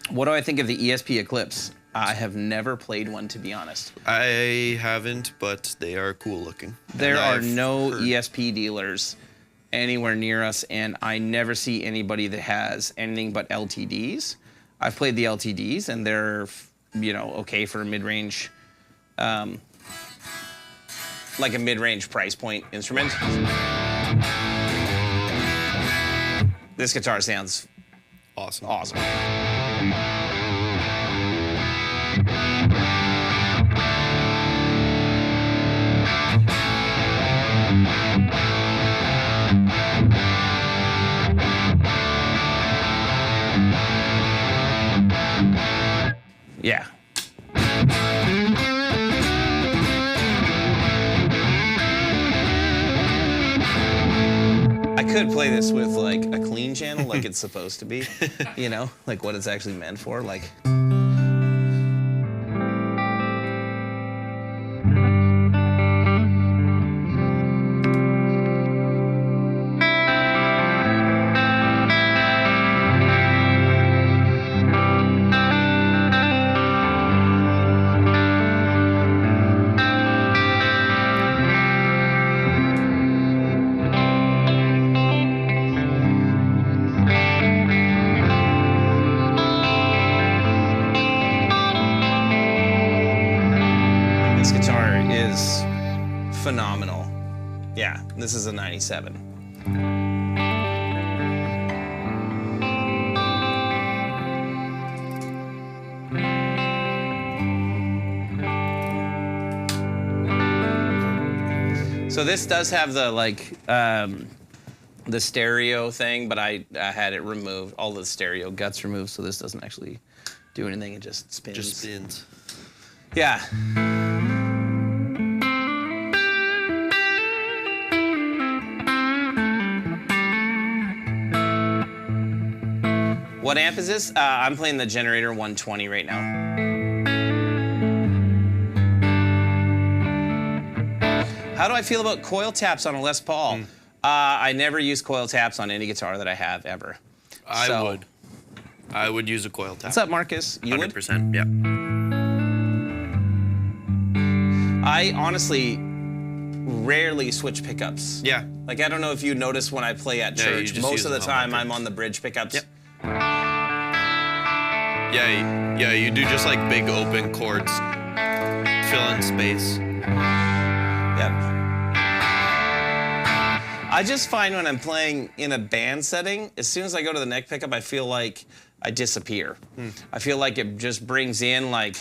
What do I think of the ESP Eclipse? I have never played one, to be honest. I haven't, but they are cool looking. There And are I've no heard- ESP dealers anywhere near us, and I never see anybody that has anything but LTDs. I've played the LTDs, and they're, okay for a mid-range, like a mid-range price point instrument. This guitar sounds Awesome. awesome. Yeah. I could play this with like a clean channel like it's supposed to be, like what it's actually meant for, like. This guitar is phenomenal. Yeah, this is a 97. So this does have the the stereo thing, but I had it removed, all the stereo guts removed, so this doesn't actually do anything. It just spins. Just spins. Yeah. What amp is this? I'm playing the Generator 120 right now. How do I feel about coil taps on a Les Paul? I never use coil taps on any guitar that I have ever. I would use a coil tap. What's up, Marcus? You would? 100%, yeah. I honestly rarely switch pickups. Yeah. Like, I don't know if you notice when I play at Yeah, you church, just most use of the the time humbucker. I'm on the bridge pickups. Yep. Yeah, you do just like big open chords, fill in space. Yep. I just find when I'm playing in a band setting, as soon as I go to the neck pickup, I feel like I disappear. I feel like it just brings in like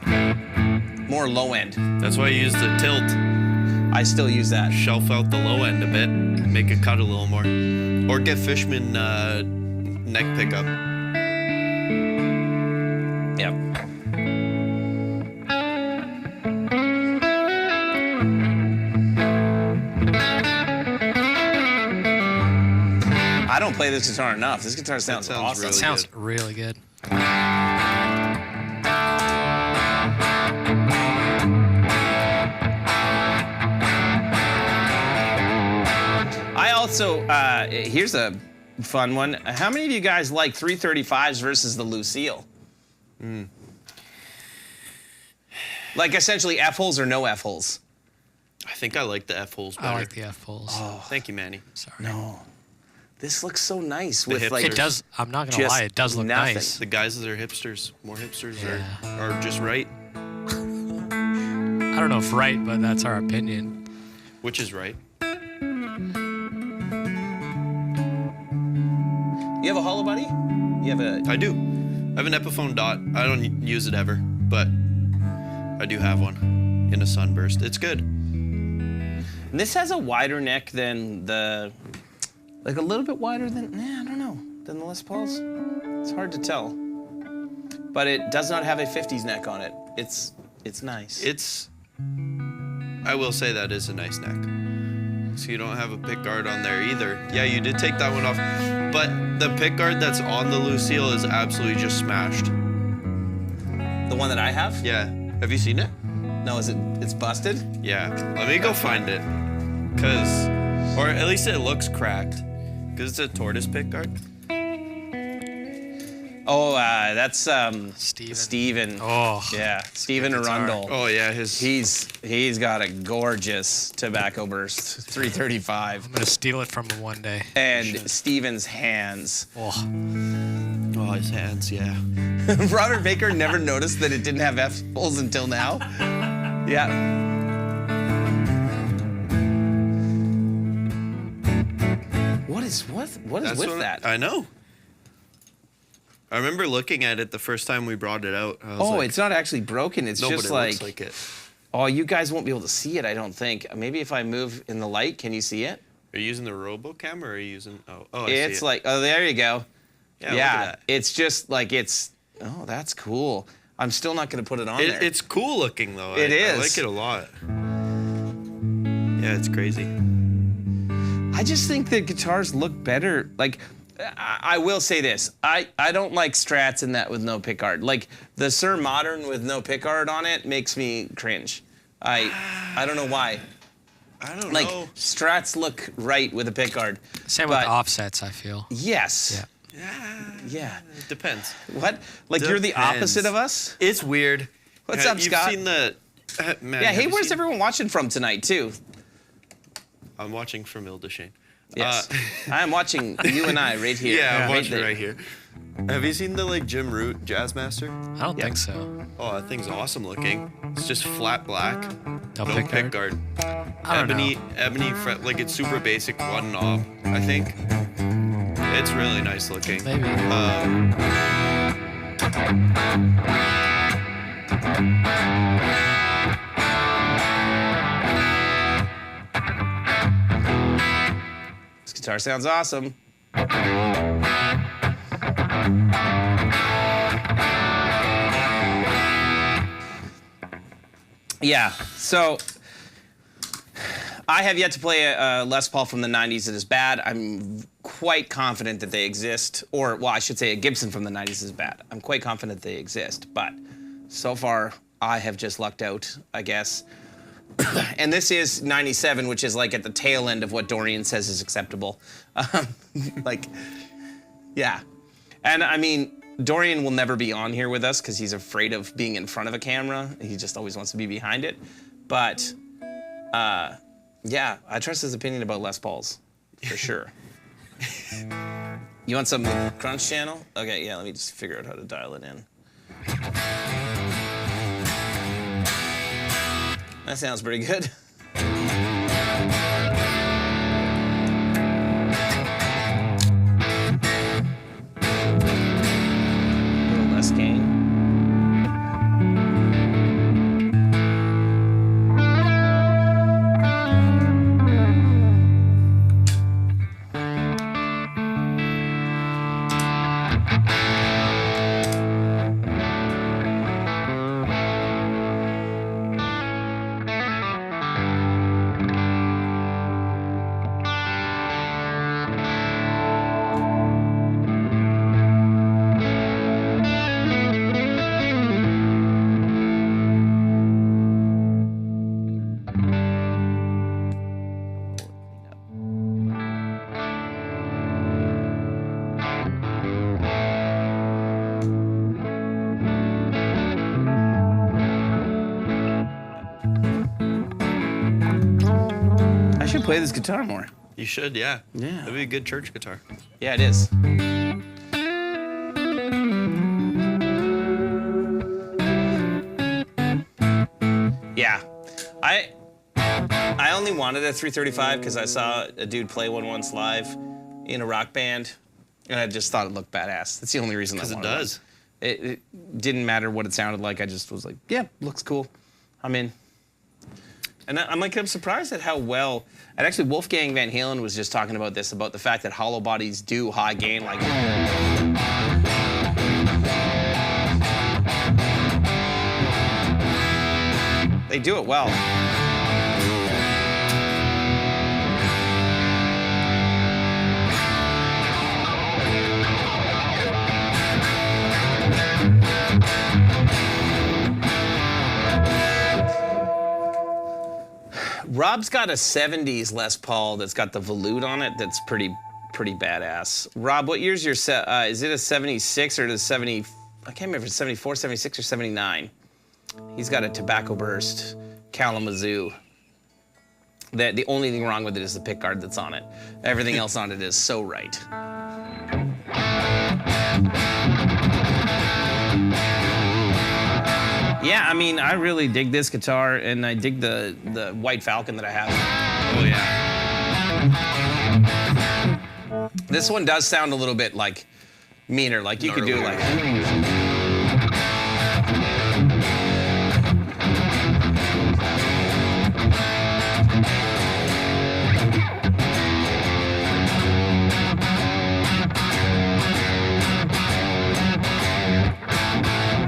more low end. That's why you use the tilt. I still use that. Shelf out the low end a bit, make it cut a little more. Or get Fishman neck pickup. Yep. I don't play this guitar enough. This guitar sounds sounds awesome. really Sounds good. really good. I also, here's a fun one. How many of you guys like 335s versus the Lucille? Like essentially F-holes or no F-holes? I think I like the F-holes better. I like the F-holes. Thank you, Manny. Sorry. No. This looks so nice The with like... It does. I'm not gonna Just lie. It does look nothing. nice. The guys that are hipsters, more hipsters, Yeah. are just right. I don't know if right, but that's our opinion. Which is right. You have a hollow buddy? You have a... I do. I have an Epiphone Dot. I don't use it ever, but I do have one in a sunburst. It's good. This has a wider neck than the... Like a little bit wider than... I don't know. Than the Les Pauls. It's hard to tell. But it does not have a 50s neck on it. It's nice. It's, I will say that is a nice neck. So you don't have a pick guard on there either. Yeah, you did take that one off. But the pick guard that's on the Lucille is absolutely just smashed. The one that I have? Yeah. Have you seen it? No, it's busted? Yeah. Let me go find it. Or at least it looks cracked. Because it's a tortoise pick guard. Oh, that's Steven. Steven. Oh. Yeah, Steven Arundel. Oh, yeah. He's got a gorgeous tobacco burst 335. I'm gonna steal it from him one day. And Steven's hands. Oh. Oh, his hands, yeah. Robert Baker never noticed that it didn't have F-holes until now. Yeah. What is That's with what that? I know. I remember looking at it the first time we brought it out. I was Oh, like, it's not actually broken. It's no, just but it like, looks like it. oh, you guys won't be able to see it, I don't think. Maybe if I move in the light, can you see it? Are you using the RoboCam or are you using? I see It's it. like, oh, there you go. Yeah, look at that. It's just like oh, that's cool. I'm still not going to put it on there. It's cool looking though. It I is. like it a lot. Yeah, it's crazy. I just think the guitars look better. Like, I will say this. I don't like Strats in that with no pickguard. Like, the Sir Modern with no pickguard on it makes me cringe. I don't know why. I don't Like, know. Strats look right with a pickguard. Same with but- offsets, I feel. Yes. Yeah. Yeah. It depends. What? Like, you're the Depends. opposite of us? It's weird. What's up, You've Scott? seen the. Man, Yeah, have hey, you where's seen- everyone watching from tonight, too? I'm watching from Ildeshane. Yes. I'm watching you and I right here. Yeah, I'm watching there. right here. Have you seen the Jim Root Jazzmaster? I don't think so. Oh, that thing's awesome looking. It's just flat black, No no pick pick guard? guard. I don't know. Ebony fret, like it's super basic, one knob. I think it's really nice looking. Maybe. This guitar sounds awesome. Yeah, so I have yet to play a Les Paul from the 90s that is bad. I'm quite confident that they exist. Or, well, I should say a Gibson from the 90s is bad. I'm quite confident they exist. But so far, I have just lucked out, I guess. And this is 97, which is like at the tail end of what Dorian says is acceptable. Like, yeah. And I mean, Dorian will never be on here with us because he's afraid of being in front of a camera. He just always wants to be behind it. But, yeah, I trust his opinion about Les Pauls, for sure. You want some crunch channel? Okay, yeah, let me just figure out how to dial it in. That sounds pretty good. A little less gain. play this guitar more. You should, yeah. Yeah. That'd be a good church guitar. Yeah, it is. Yeah. I only wanted a 335 because I saw a dude play one once live in a rock band, and I just thought it looked badass. That's the only reason I wanted Because it does. one. It didn't matter what it sounded like. I just was like, yeah, looks cool. I'm in. And I'm surprised at how well. And actually, Wolfgang Van Halen was just talking about this, about the fact that hollow bodies do high gain like. They do it well. Rob's got a 70s Les Paul that's got the volute on it that's pretty badass. Rob, what year's your set? Is it a 76 or a 70? I can't remember if it's 74, 76, or 79. He's got a Tobacco Burst Kalamazoo. The only thing wrong with it is the pickguard that's on it. Everything else on it is so right. Yeah, I mean, I really dig this guitar, and I dig the White Falcon that I have. Oh, yeah. This one does sound a little bit like meaner, like you could do like.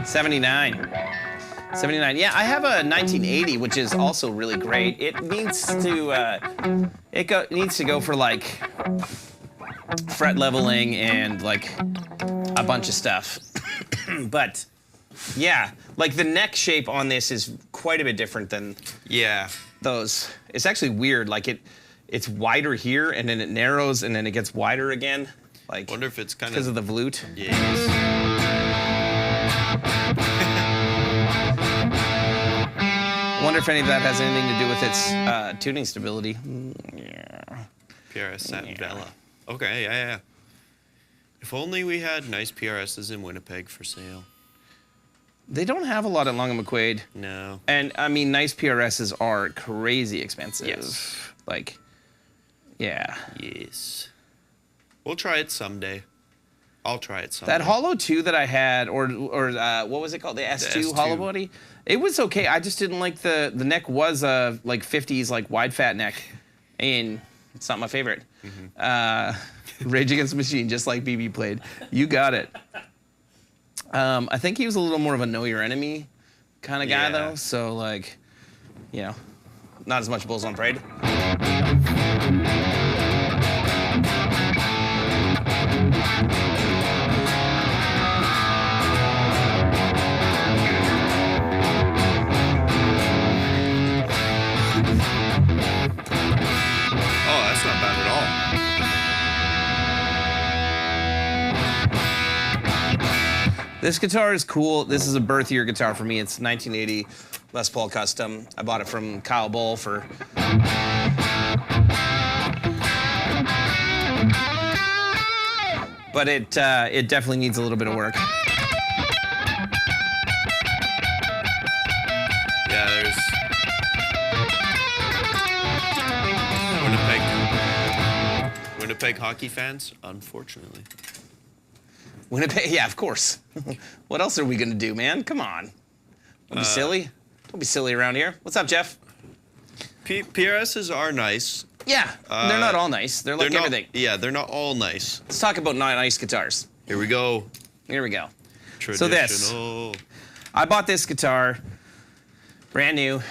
79. 79. Yeah, I have a 1980, which is also really great. It needs to needs to go for like fret leveling and like a bunch of stuff. But yeah, like the neck shape on this is quite a bit different than those. It's actually weird. Like it's wider here and then it narrows and then it gets wider again. Like wonder if it's kind because of the volute. Yes. Wonder if any of that has anything to do with its tuning stability. Yeah. PRS Satin Vela. Okay, yeah. If only we had nice PRSs in Winnipeg for sale. They don't have a lot at Long and McQuaid. No. And I mean, nice PRSs are crazy expensive. Yes. Like, yeah. Yes. We'll try it someday. I'll try it someday. That Hollow 2 that I had, or what was it called? The S2 Hollow body? It was okay. I just didn't like the neck was a like 50s like wide fat neck, and it's not my favorite. Mm-hmm. Rage Against the Machine, just like BB played. You got it. I think he was a little more of a know your enemy kind of guy though. So like, you know, not as much Bulls on Parade. This guitar is cool. This is a birth year guitar for me. It's 1980 Les Paul Custom. I bought it from Kyle Bull for... But it definitely needs a little bit of work. Yeah, there's... Winnipeg hockey fans, unfortunately. Winnipeg, yeah, of course. What else are we gonna do, man? Come on. Don't be silly. Don't be silly around here. What's up, Jeff? PRSs are nice. Yeah, they're not all nice. They're like everything. Yeah, they're not all nice. Let's talk about nice guitars. Here we go. Here we go. Traditional. So this, I bought this guitar brand new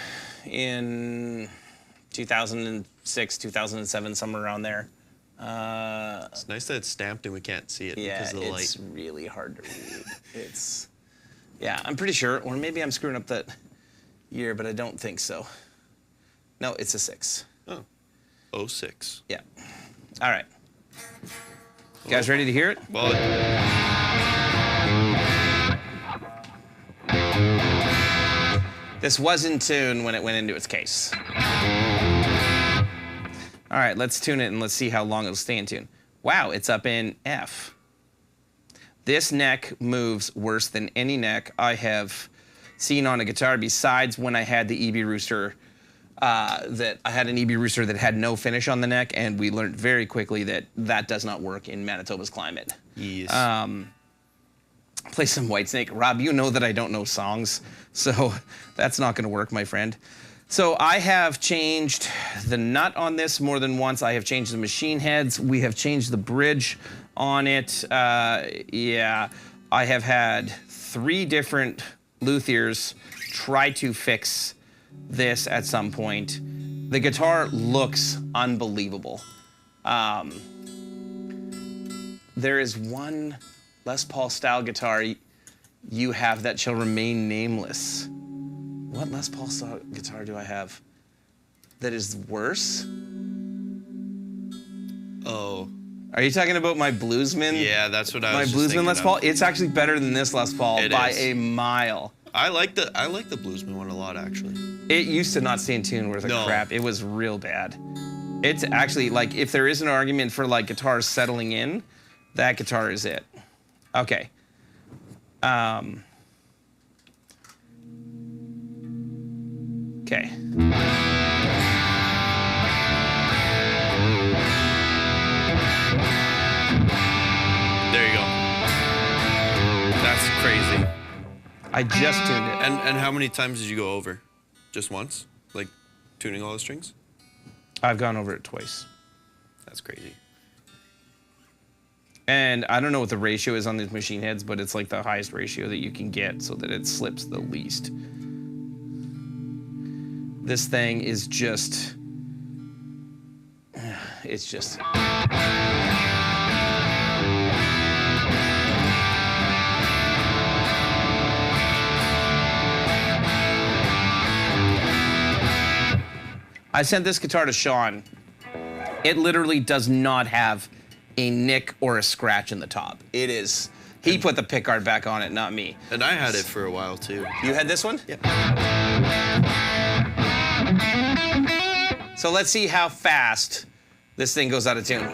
in 2006, 2007, somewhere around there. It's nice that it's stamped and we can't see it yeah, because of the light. it's really hard to read. It's, yeah, I'm pretty sure, or maybe I'm screwing up that year, but I don't think so. No, it's a 6. Oh, 06. Yeah. All right. You guys ready to hear it? Well, this was in tune when it went into its case. All right, let's tune it and let's see how long it'll stay in tune. Wow, it's up in F. This neck moves worse than any neck I have seen on a guitar, besides when I had the EB Rooster, that I had an EB Rooster that had no finish on the neck, and we learned very quickly that that does not work in Manitoba's climate. Yes. Play some Whitesnake. Rob, you know that I don't know songs, so that's not gonna work, my friend. So I have changed the nut on this more than once. I have changed the machine heads. We have changed the bridge on it. Yeah, I have had 3 different luthiers try to fix this at some point. The guitar looks unbelievable. There is one Les Paul style guitar you have that shall remain nameless. What Les Paul style guitar do I have that is worse? Oh. Are you talking about my Bluesman? Yeah, that's what I My was just Bluesman thinking Les of. Paul? It's actually better than this Les Paul It by is. a mile. I like the Bluesman one a lot, actually. It used to not stay in tune worth a No. crap. It was real bad. It's actually, like, if there is an argument for, like, guitars settling in, that guitar is it. Okay. Okay. There you go. That's crazy. I just tuned it. And how many times did you go over? Just once? Like tuning all the strings? I've gone over it twice. That's crazy. And I don't know what the ratio is on these machine heads, but it's like the highest ratio that you can get so that it slips the least. This thing is just... It's just... I sent this guitar to Sean. It literally does not have a nick or a scratch in the top. It is, he put the pickguard back on it, not me. And I had it for a while too. You had this one? Yep. So let's see how fast this thing goes out of tune.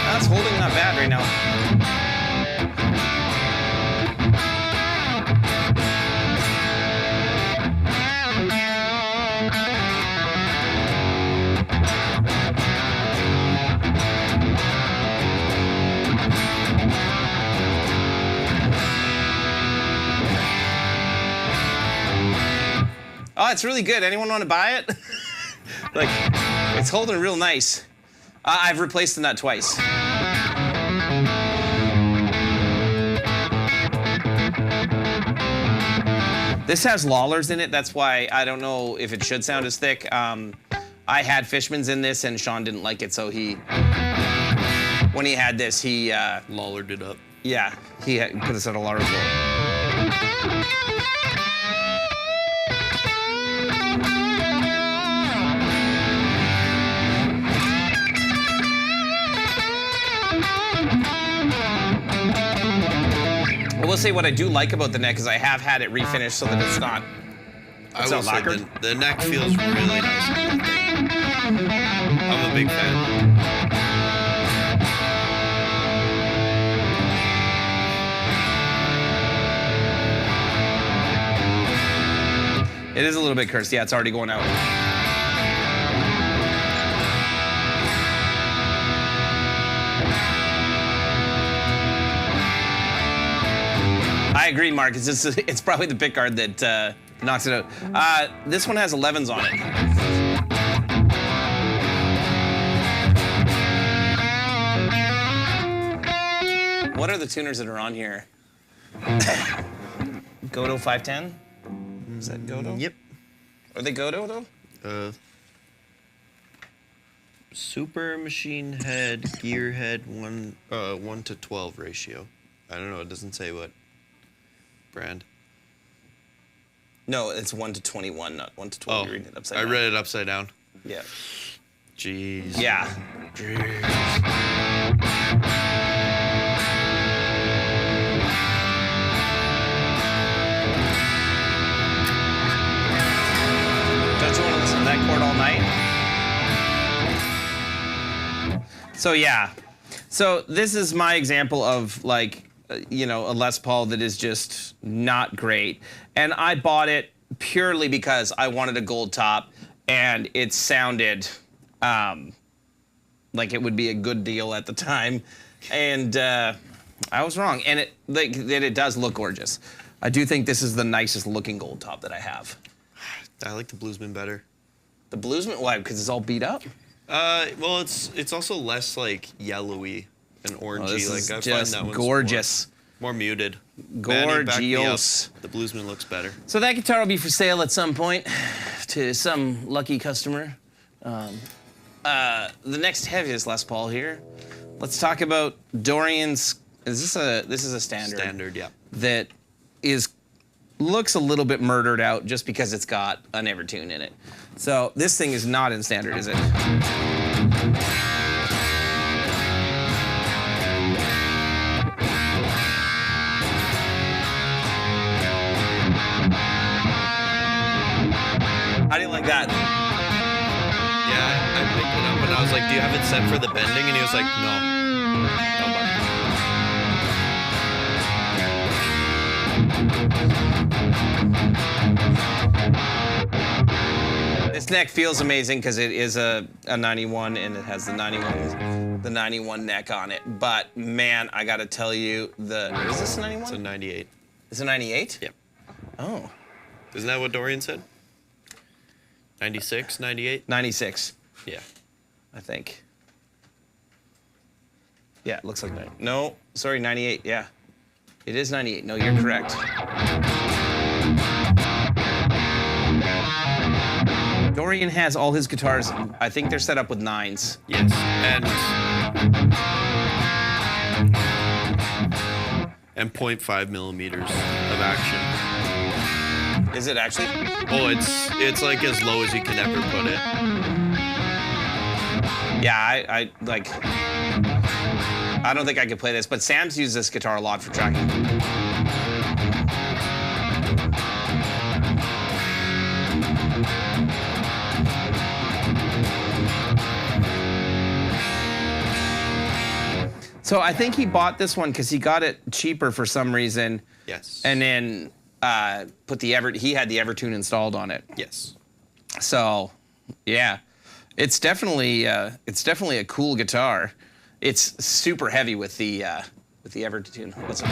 That's holding not bad right now. Oh, it's really good. Anyone want to buy it? Like, it's holding real nice. I've replaced the nut twice. This has Lawlers in it. That's why I don't know if it should sound as thick. I had Fishman's in this, and Sean didn't like it, so when he had this, he Lollered it up. yeah, he put this at a Lawlers roll. I will say what I do like about the neck is I have had it refinished so that it's not. I It's will not say lacquered? the neck feels really nice on that thing. I'm a big fan. It is a little bit cursed. Yeah, it's already going out. I agree, Mark. It's probably the pickguard that knocks it out. This one has 11s on it. What are the tuners that are on here? Godo 510? Is that Godo? Yep. Are they Godo though? Super machine head, gear head, 1 to 12 ratio. I don't know. It doesn't say what brand. No, it's 1 to 21, not 1 to 12. Oh, You're reading it upside I down. read it upside down. Yeah. Jeez. Yeah. Don't you want to listen to that chord all night? So yeah. So this is my example of like, you know, a Les Paul that is just not great. And I bought it purely because I wanted a gold top and it sounded like it would be a good deal at the time. And I was wrong. And it does look gorgeous. I do think this is the nicest looking gold top that I have. I like the Bluesman better. The Bluesman? Why? Because it's all beat up? Well, it's also less like yellowy and orangey. Oh, this like is I just find that one's gorgeous. More muted. Manny, back me up. Gorgeous. The Bluesman looks better. So that guitar will be for sale at some point to some lucky customer. The next heaviest Les Paul here. Let's talk about Dorian's. This is a standard. Standard, yeah. That looks a little bit murdered out just because it's got an Evertune in it. So this thing is not in standard, is it? How do you like that? Yeah, I picked it up and I was like, do you have it set for the bending? And he was like, no. This neck feels amazing because it is a 91 and it has the 91 neck on it. But man, I gotta tell you, is this a 91? It's a 98. It's a 98? Yep. Oh. Isn't that what Dorian said? 96, 98? 96, Yeah. I think. Yeah, it looks like that. No, sorry, 98, yeah. It is 98, no, you're correct. Dorian has all his guitars, I think they're set up with 9s. Yes. And 0.5 millimeters of action. Is it actually? Oh, it's like as low as you can ever put it. Yeah, I don't think I could play this, but Sam's used this guitar a lot for tracking. So I think he bought this one because he got it cheaper for some reason. Yes. And then he had the Evertune installed on it. Yes. So, yeah, it's definitely a cool guitar. It's super heavy with the Evertune. What's up?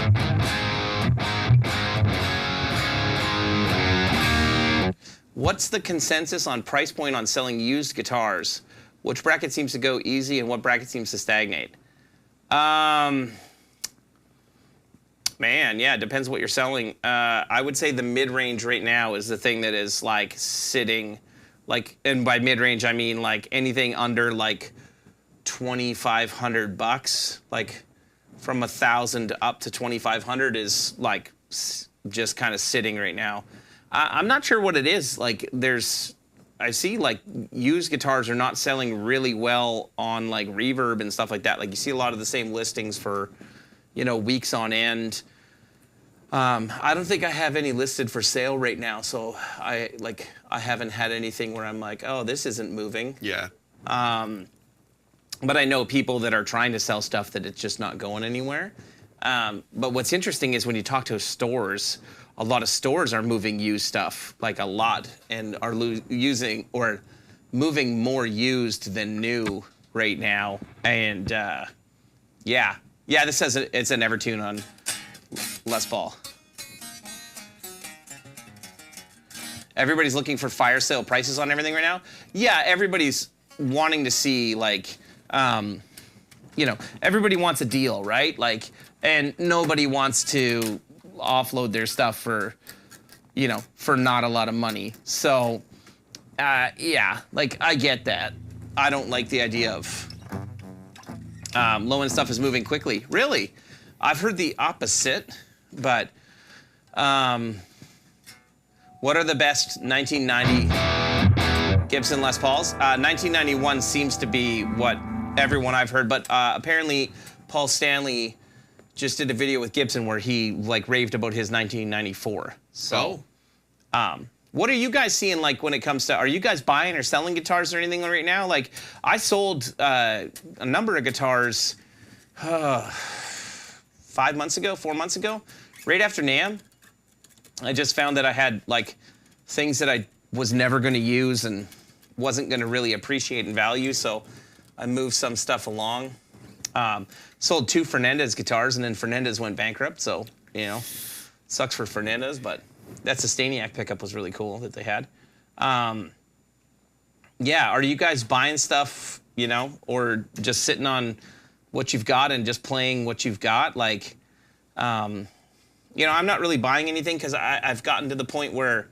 What's the consensus on price point on selling used guitars? Which bracket seems to go easy and what bracket seems to stagnate? Man, yeah, it depends what you're selling. I would say the mid-range right now is the thing that is like sitting, like, and by mid-range I mean like anything under like $2,500, like from 1,000 up to 2,500 is like just kind of sitting right now. I'm not sure what it is. Like I see like used guitars are not selling really well on like Reverb and stuff like that. Like you see a lot of the same listings for, you know, weeks on end. I don't think I have any listed for sale right now, so I haven't had anything where I'm like, oh, this isn't moving. Yeah. But I know people that are trying to sell stuff that it's just not going anywhere. But what's interesting is when you talk to stores, a lot of stores are moving used stuff, like a lot, and are using or moving more used than new right now. And yeah, this says it's an Evertune on Les Paul. Everybody's looking for fire sale prices on everything right now. Yeah, everybody's wanting to see like, you know, everybody wants a deal, right? Like, and nobody wants to offload their stuff for, you know, for not a lot of money. So, yeah, like I get that. I don't like the idea of low-end stuff is moving quickly. Really, I've heard the opposite. But what are the best 1990 Gibson Les Pauls. 1991 seems to be what everyone I've heard, but apparently Paul Stanley just did a video with Gibson where he like raved about his 1994. So, what are you guys seeing like when it comes to? Are you guys buying or selling guitars or anything right now? Like, I sold a number of guitars 4 months ago, right after NAMM. I just found that I had like things that I was never going to use and wasn't going to really appreciate and value, so I moved some stuff along. Sold 2 Fernandez guitars, and then Fernandez went bankrupt, so, you know, sucks for Fernandez, but that Staniak pickup was really cool that they had. Yeah, are you guys buying stuff, you know, or just sitting on what you've got and just playing what you've got? Like, you know, I'm not really buying anything because I've gotten to the point where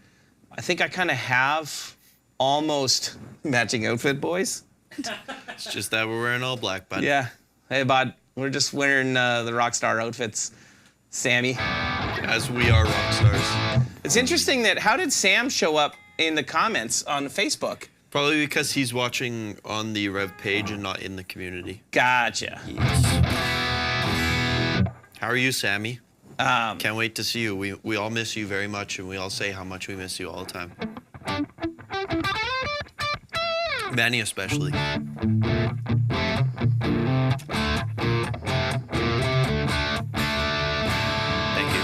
I think I kind of have almost matching outfit, boys. It's just that we're wearing all black, bud. Yeah. Hey, bud. We're just wearing the rock star outfits, Sammy. As we are rock stars. It's interesting that how did Sam show up in the comments on Facebook? Probably because he's watching on the Rev page and not in the community. Gotcha. Yes. How are you, Sammy? Can't wait to see you. We all miss you very much, and we all say how much we miss you all the time. Manny especially. Thank you.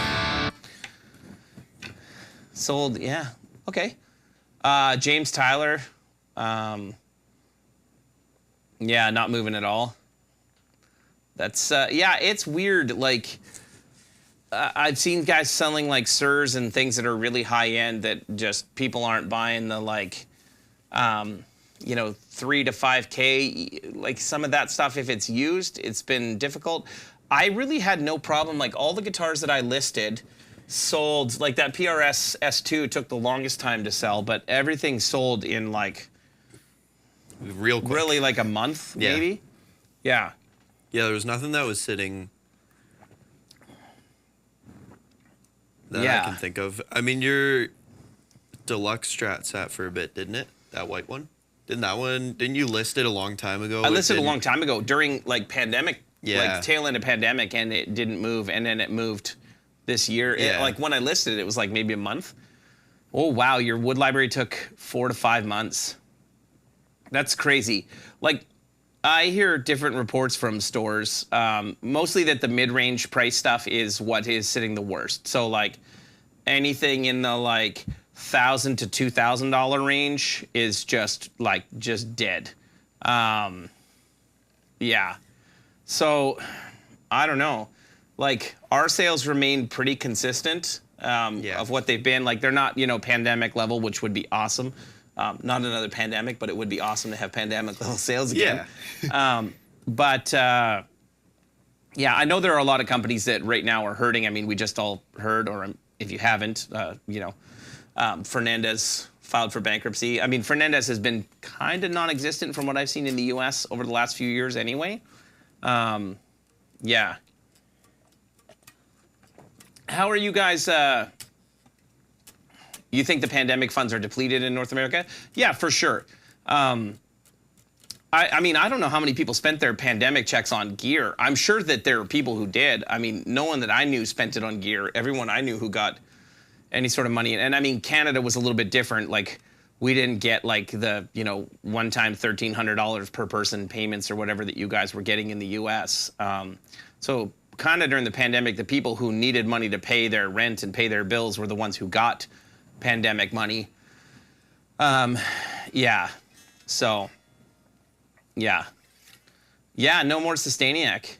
Sold, yeah. Okay. James Tyler. Yeah, not moving at all. That's, yeah, it's weird. Like, I've seen guys selling like Sirs and things that are really high end that just people aren't buying the like, you know, 3 to 5K. Like some of that stuff, if it's used, it's been difficult. I really had no problem. Like all the guitars that I listed sold, like that PRS S2 took the longest time to sell, but everything sold in like Real quick. really like a month, Yeah. maybe. Yeah. Yeah, there was nothing that was sitting that Yeah. I can think of. I mean, your deluxe Strat sat for a bit, didn't it? That white one? Didn't you list it a long time ago? I listed it a long time ago during like pandemic, Yeah. like tail end of pandemic, and it didn't move, and then it moved this year. Yeah. Like when I listed it, it was like maybe a month. Oh wow, your wood library took 4 to 5 months. That's crazy. Like I hear different reports from stores, mostly that the mid-range price stuff is what is sitting the worst. So like anything in the like $1,000 to $2,000 range is just dead. Yeah. So I don't know. Like our sales remain pretty consistent of what they've been. Like they're not, you know, pandemic level, which would be awesome. Not another pandemic, but it would be awesome to have pandemic level sales again. Yeah. Yeah, I know there are a lot of companies that right now are hurting. I mean, we just all heard, or if you haven't, you know, Fernandez filed for bankruptcy. I mean, Fernandez has been kind of non-existent from what I've seen in the U.S. over the last few years anyway. Yeah. How are you guys... You think the pandemic funds are depleted in North America? Yeah, for sure. I mean, I don't know how many people spent their pandemic checks on gear. I'm sure that there are people who did. I mean, no one that I knew spent it on gear. Everyone I knew who got any sort of money. And I mean, Canada was a little bit different. Like, we didn't get like the, you know, one-time $1,300 per person payments or whatever that you guys were getting in the U.S. So kind of during the pandemic, the people who needed money to pay their rent and pay their bills were the ones who got pandemic money. Yeah. So, yeah. Yeah, no more Staniak.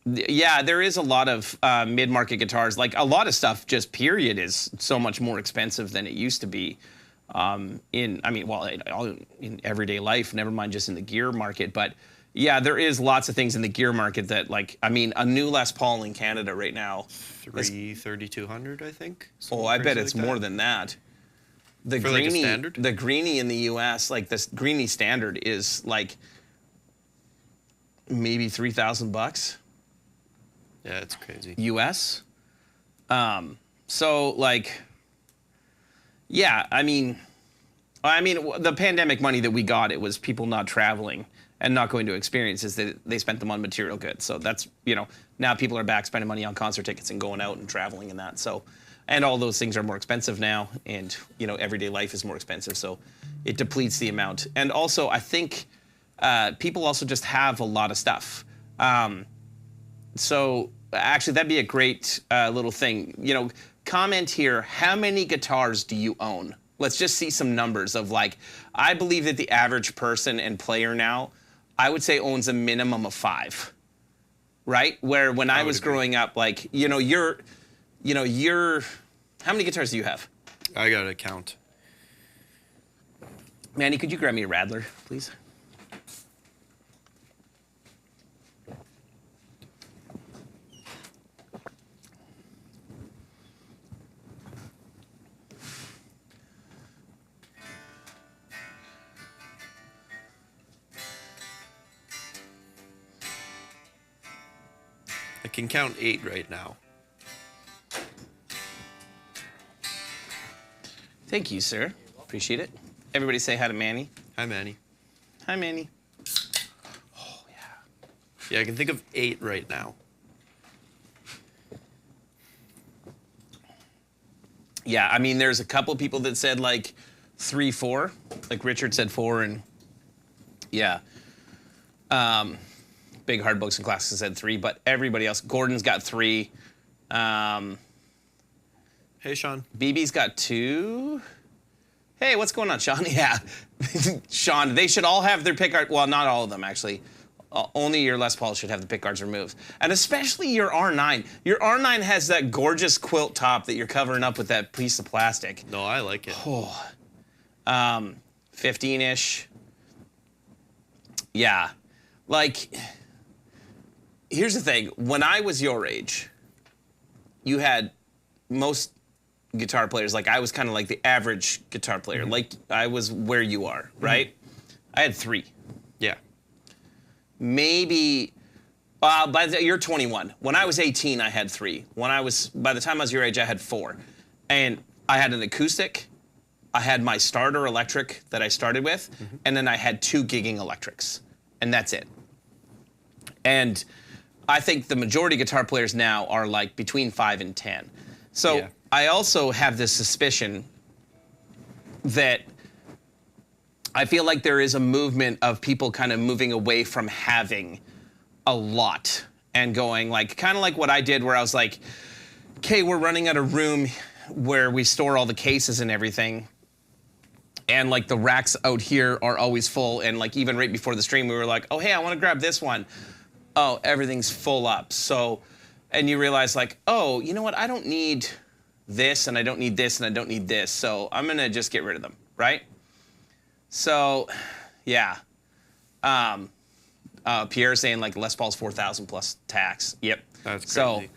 Yeah, there is a lot of mid-market guitars. Like a lot of stuff, just period, is so much more expensive than it used to be. In everyday life, never mind just in the gear market. But yeah, there is lots of things in the gear market that, like, I mean, a new Les Paul in Canada right now. $3,200, I think. Oh, I bet it's more than that. The For Greenie, like a standard? the Greenie in the U.S., like this Greenie standard is like maybe $3,000 Yeah, it's crazy. U.S. So like, yeah, I mean, I mean, the pandemic money that we got, it was people not traveling and not going to experiences. That they spent them on material goods. So that's, now people are back spending money on concert tickets and going out and traveling and that. So, and all those things are more expensive now, and everyday life is more expensive. So it depletes the amount. And also, I think people also just have a lot of stuff. So actually, that'd be a great little thing. Comment here, how many guitars do you own? Let's just see some numbers of I believe that the average person and player now, I would say owns a minimum of 5, right? Where when I was growing up, you're, how many guitars do you have? I gotta count. Manny, could you grab me a Rattler, please? I can count 8 right now. Thank you, sir. Appreciate it. Everybody say hi to Manny. Hi, Manny. Hi, Manny. Oh, yeah. Yeah, I can think of 8 right now. Yeah, I mean, there's a couple people that said 3, 4. Like Richard said 4, and yeah. Big Hard Books and Classics said 3, but everybody else, Gordon's got 3. Hey, Sean. BB's got 2. Hey, what's going on, Sean? Yeah, Sean, they should all have their pickguard. Well, not all of them, actually. Only your Les Paul should have the pickguards removed. And especially your R9. Your R9 has that gorgeous quilt top that you're covering up with that piece of plastic. No, I like it. Oh. 15-ish. Yeah. Here's the thing. When I was your age, you had most guitar players, I was kind of like the average guitar player. Mm-hmm. I was where you are, right? Mm-hmm. I had 3. Yeah. Maybe, you're 21. When I was 18, I had 3. By the time I was your age, I had 4. And I had an acoustic, I had my starter electric that I started with, and then I had 2 gigging electrics. And that's it. And I think the majority of guitar players now are between 5 and 10. So yeah. I also have this suspicion that I feel like there is a movement of people kind of moving away from having a lot and going kind of like what I did, where I was like, okay, we're running out of room where we store all the cases and everything. And the racks out here are always full. And even right before the stream, we were like, oh, hey, I want to grab this one. Oh, everything's full up. So, and you realize oh, you know what? I don't need this, and I don't need this, and I don't need this. So I'm going to just get rid of them, right? So, yeah. Pierre's saying Les Paul's 4,000 plus tax. Yep. That's crazy.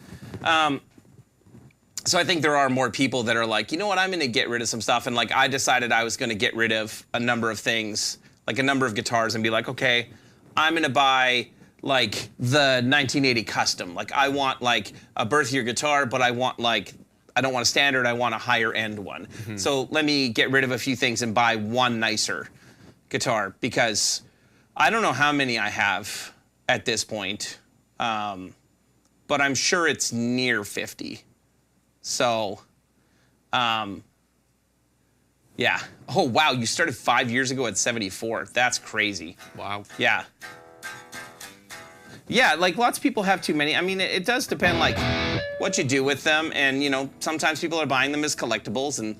So I think there are more people that are you know what, I'm going to get rid of some stuff. And I decided I was going to get rid of a number of things, a number of guitars, and be okay, I'm going to buy the 1980 custom. I want a birthier guitar, but I want I don't want a standard, I want a higher end one. Mm-hmm. So let me get rid of a few things and buy one nicer guitar, because I don't know how many I have at this point, but I'm sure it's near 50. So, yeah. Oh, wow, you started 5 years ago at 74. That's crazy. Wow. Yeah. Yeah, lots of people have too many. I mean, it does depend, what you do with them. And, sometimes people are buying them as collectibles. And,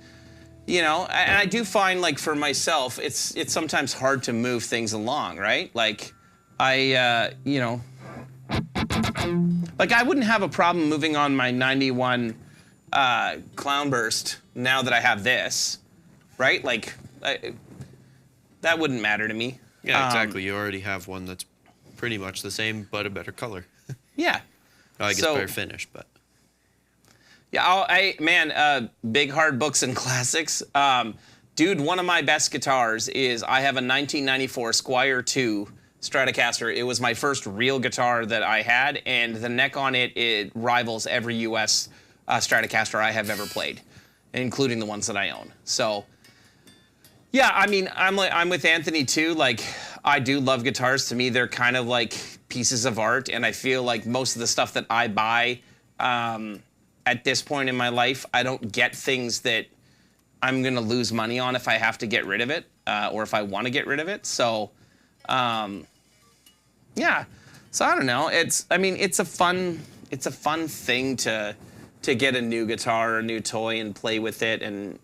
and I do find, for myself, it's sometimes hard to move things along, right? I wouldn't have a problem moving on my 91 Clownburst now that I have this, right? That wouldn't matter to me. Yeah, exactly. You already have one that's pretty much the same, but a better color. Yeah. Oh, I guess better finish, but. Yeah, Big Hard Books and Classics. Dude, one of my best guitars is I have a 1994 Squier 2 Stratocaster. It was my first real guitar that I had, and the neck on it rivals every U.S. Stratocaster I have ever played, including the ones that I own. So, Yeah, I mean, I'm with Anthony too. Like, I do love guitars. To me, they're kind of like pieces of art, and I feel like most of the stuff that I buy at this point in my life, I don't get things that I'm gonna lose money on if I have to get rid of it, or if I want to get rid of it. So, yeah. So I don't know. I mean, it's a fun thing to get a new guitar or a new toy and play with it, and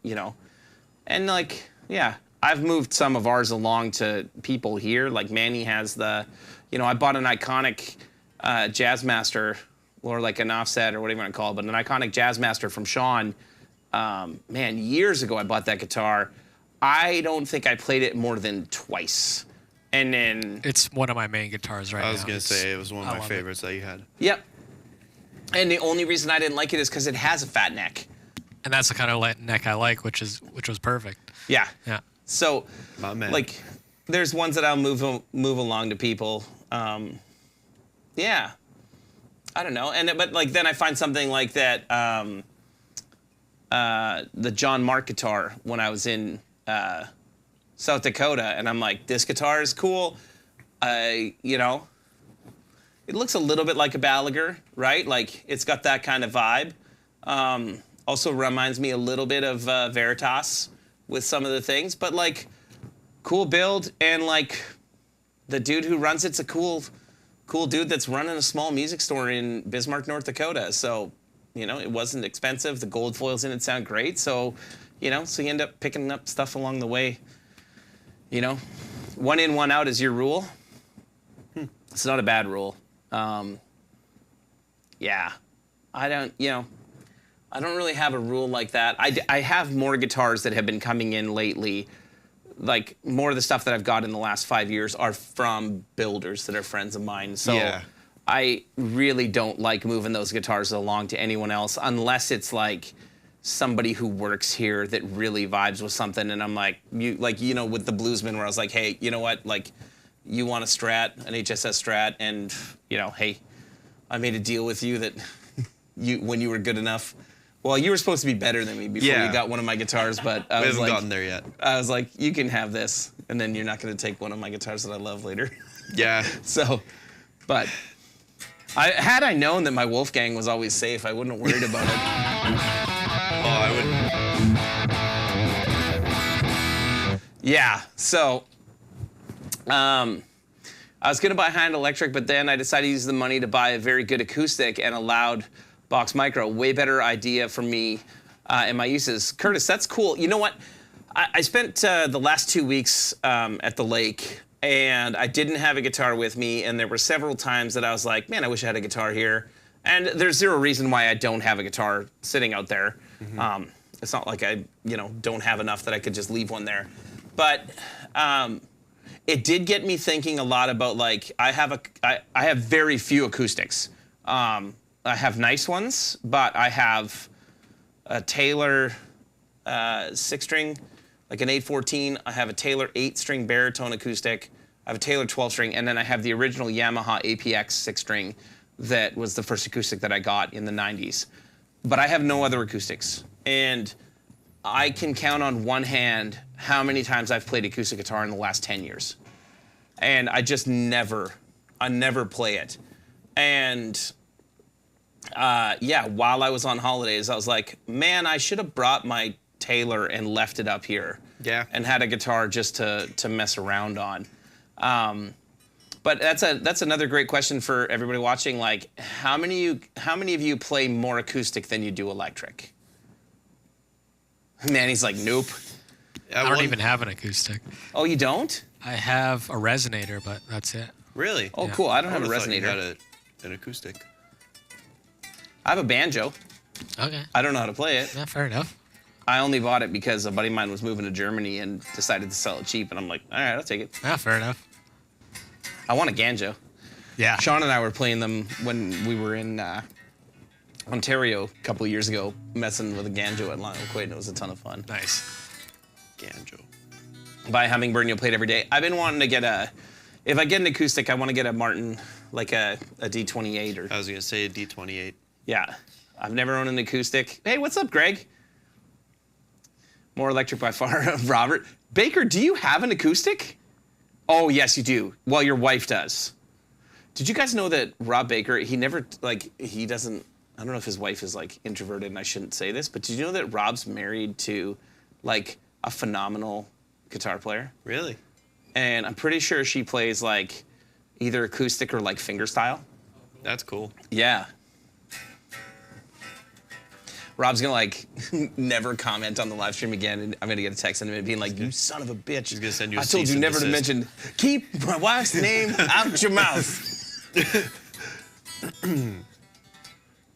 and like, yeah, I've moved some of ours along to people here. Like Manny has I bought an iconic Jazzmaster, or like an offset or whatever you want to call it, but an iconic Jazzmaster from Sean. Man, years ago I bought that guitar. I don't think I played it more than twice. And then It's one of my main guitars right now. I was going to say it was one of my favorites that you had. Yep. And the only reason I didn't like it is because it has a fat neck. And that's the kind of neck I like, which was perfect. Yeah. Yeah. So, My man. like, there's ones that I'll move along to people. Yeah. I don't know. But like then I find something like that, the John Mark guitar when I was in South Dakota, and I'm like, this guitar is cool. It looks a little bit like a Gallagher, right? Like it's got that kind of vibe. Also reminds me a little bit of Veritas with some of the things, but like cool build, and like the dude who runs it's a cool dude that's running a small music store in Bismarck, North Dakota. So, it wasn't expensive. The gold foils in it sound great. So, so you end up picking up stuff along the way. One in, one out is your rule. It's not a bad rule. Yeah, I don't really have a rule like that. I have more guitars that have been coming in lately. Like more of the stuff that I've got in the last 5 years are from builders that are friends of mine. So Yeah. I really don't like moving those guitars along to anyone else unless it's like somebody who works here that really vibes with something. And I'm like, with the Bluesman where I was like, hey, you know what? Like, you want a Strat, an HSS Strat, and hey, I made a deal with you that when you were good enough. Well, you were supposed to be better than me before you got one of my guitars, but I We was haven't like, gotten there yet. I was like, you can have this, and then you're not going to take one of my guitars that I love later. Yeah. So, but had I known that my Wolfgang was always safe, I wouldn't have worried about it. Oh, I would. Yeah. So, I was going to buy a high-end electric, but then I decided to use the money to buy a very good acoustic and a loud box micro. Way better idea for me and my uses. Curtis, that's cool. You know what? I spent the last 2 weeks at the lake, and I didn't have a guitar with me, and there were several times that I was like, man, I wish I had a guitar here. And there's zero reason why I don't have a guitar sitting out there. Mm-hmm. It's not like I, don't have enough that I could just leave one there. But it did get me thinking a lot about, like, I have very few acoustics. I have nice ones, but I have a Taylor 6-string, like an 814. I have a Taylor 8-string baritone acoustic. I have a Taylor 12-string, and then I have the original Yamaha APX 6-string that was the first acoustic that I got in the 90s. But I have no other acoustics. And I can count on one hand how many times I've played acoustic guitar in the last 10 years. And I just never play it. And while I was on holidays, I was like, man, I should have brought my Taylor and left it up here. Yeah. And had a guitar just to mess around on. But that's another great question for everybody watching. Like, how many of you play more acoustic than you do electric? Man, he's like, nope. I don't even have an acoustic. Oh, you don't? I have a resonator, but that's it. Really? Oh, cool. I don't have a would've thought you resonator. had an acoustic. I have a banjo. Okay. I don't know how to play it. Yeah, fair enough. I only bought it because a buddy of mine was moving to Germany and decided to sell it cheap, and I'm like, all right, I'll take it. Yeah, fair enough. I want a banjo. Yeah. Sean and I were playing them when we were in Ontario a couple of years ago, messing with a banjo at Lionel Quaid, and it was a ton of fun. Nice. Ganjo. Buy a Hummingbird, and you'll play it every day. I've been wanting to get if I get an acoustic, I want to get a Martin, like a D28 or. I was going to say a D28. Yeah. I've never owned an acoustic. Hey, what's up, Greg? More electric by far. Robert. Baker, do you have an acoustic? Oh, yes, you do. Well, your wife does. Did you guys know that Rob Baker, he never, like, he doesn't, I don't know if his wife is, like, introverted and I shouldn't say this, but did you know that Rob's married to, like, a phenomenal guitar player? Really? And I'm pretty sure she plays, like, either acoustic or, like, fingerstyle. That's cool. Yeah. Rob's gonna like never comment on the live stream again, and I'm gonna get a text in a minute being like, "You son of a bitch! He's gonna send you a I told cease you and never to desist." mention. Keep my wife's name out your mouth."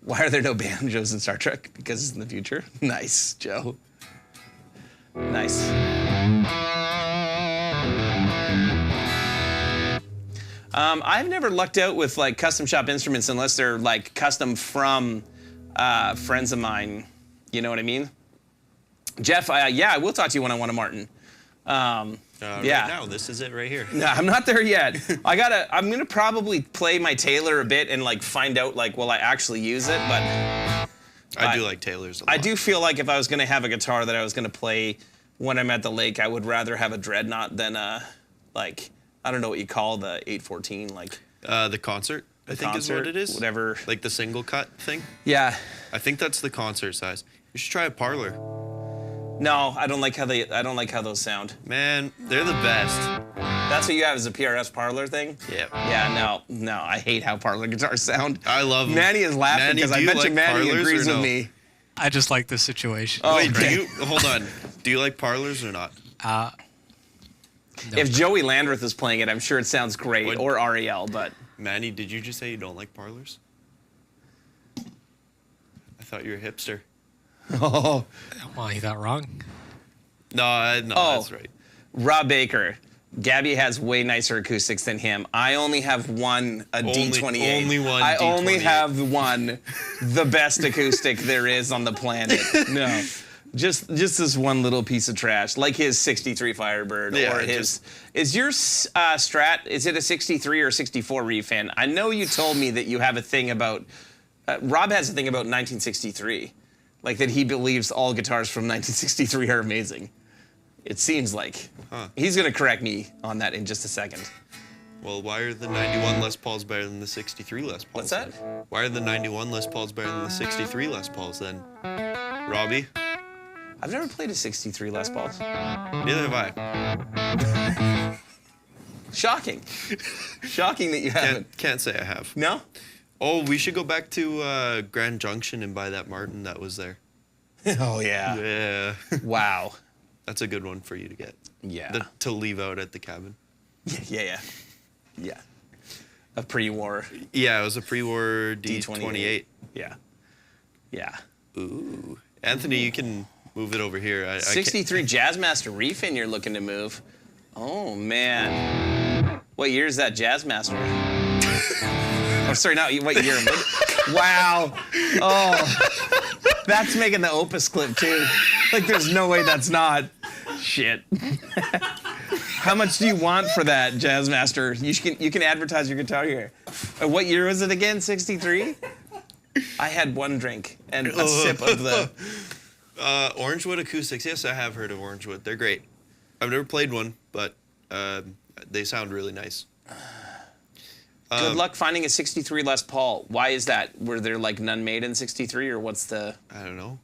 Why are there no banjos in Star Trek? Because it's in the future. Nice, Joe. Nice. I've never lucked out with like custom shop instruments unless they're like custom from friends of mine. You know what I mean? Jeff, yeah, I will talk to you when I want a Martin. Yeah. Right now, this is it right here. No, I'm not there yet. I'm gonna probably play my Taylor a bit and like find out like will I actually use it, but I do like Taylor's a lot. I do feel like if I was gonna have a guitar that I was gonna play when I'm at the lake, I would rather have a Dreadnought than like I don't know what you call the 814 like The concert, I think is what it is. Whatever. Like the single cut thing. Yeah. I think that's the concert size. You should try a Parlor. No, I don't like how those sound. Man, they're the best. That's what you have as a PRS parlor thing? Yeah. Yeah, no, I hate how parlor guitars sound. I love them. Manny is laughing Manny, because do I you bet like you Manny parlors agrees or with no? me. I just like the situation. Oh, Wait, great. hold on. Do you like Parlors or not? No. If Joey Landreth is playing it, I'm sure it sounds great, What- or Ariel, but Manny, did you just say you don't like Parlors? I thought you were a hipster. oh, Well, you thought wrong. No, that's right. Rob Baker. Gabby has way nicer acoustics than him. I only have one, a D28. only one I only D28. have one, the best acoustic there is on the planet. No, just this one little piece of trash, like his 63 Firebird Yeah, or his. Is your Strat? Is it a 63 or 64 refin? I know you told me that you have a thing about. Rob has a thing about 1963, like that he believes all guitars from 1963 are amazing. It seems like. He's going to correct me on that in just a second. Well, why are the 91 Les Pauls better than the 63 Les Pauls? What's that? then? Why are the 91 Les Pauls better than the 63 Les Pauls then? Robbie? I've never played a 63 Les Pauls. Neither have I. Shocking. Shocking that you haven't. Can't say I have. No? Oh, we should go back to Grand Junction and buy that Martin that was there. Oh, yeah. Yeah. Wow. That's a good one for you to get. Yeah. To leave out at the cabin. Yeah. A pre-war Yeah, it was a pre-war D28. D28. Yeah. Ooh. Anthony, you can move it over here. I can't- 63 Jazzmaster refin you're looking to move. Oh, man. What year is that Jazzmaster? Oh, sorry, not what year. Wow. Oh. That's making the Opus clip, too. Like, there's no way that's not. Shit. How much do you want for that, Jazzmaster? You can advertise your guitar here. What year was it again? 63? I had one drink and a sip of the. Orangewood Acoustics. Yes, I have heard of Orangewood. They're great. I've never played one, but they sound really nice. Good luck finding a 63 Les Paul. Why is that? Were there like none made in 63, or what's the? I don't know.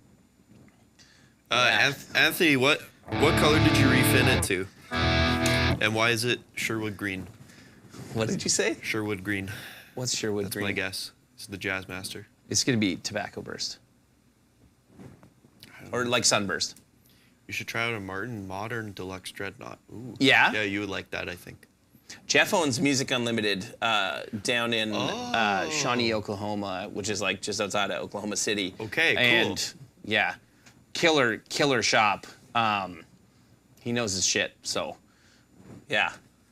Yeah. Anthony, what color did you refin it to? And why is it Sherwood Green? What did you say? Sherwood Green. What's Sherwood That's Green? my guess. It's the Jazzmaster. It's gonna be Tobacco Burst. Or like Sunburst. You should try out a Martin Modern Deluxe Dreadnought. Ooh. Yeah? Yeah, you would like that, I think. Jeff owns Music Unlimited down in Shawnee, Oklahoma, which is like just outside of Oklahoma City. Okay, cool. And yeah, killer shop. He knows his shit, so yeah.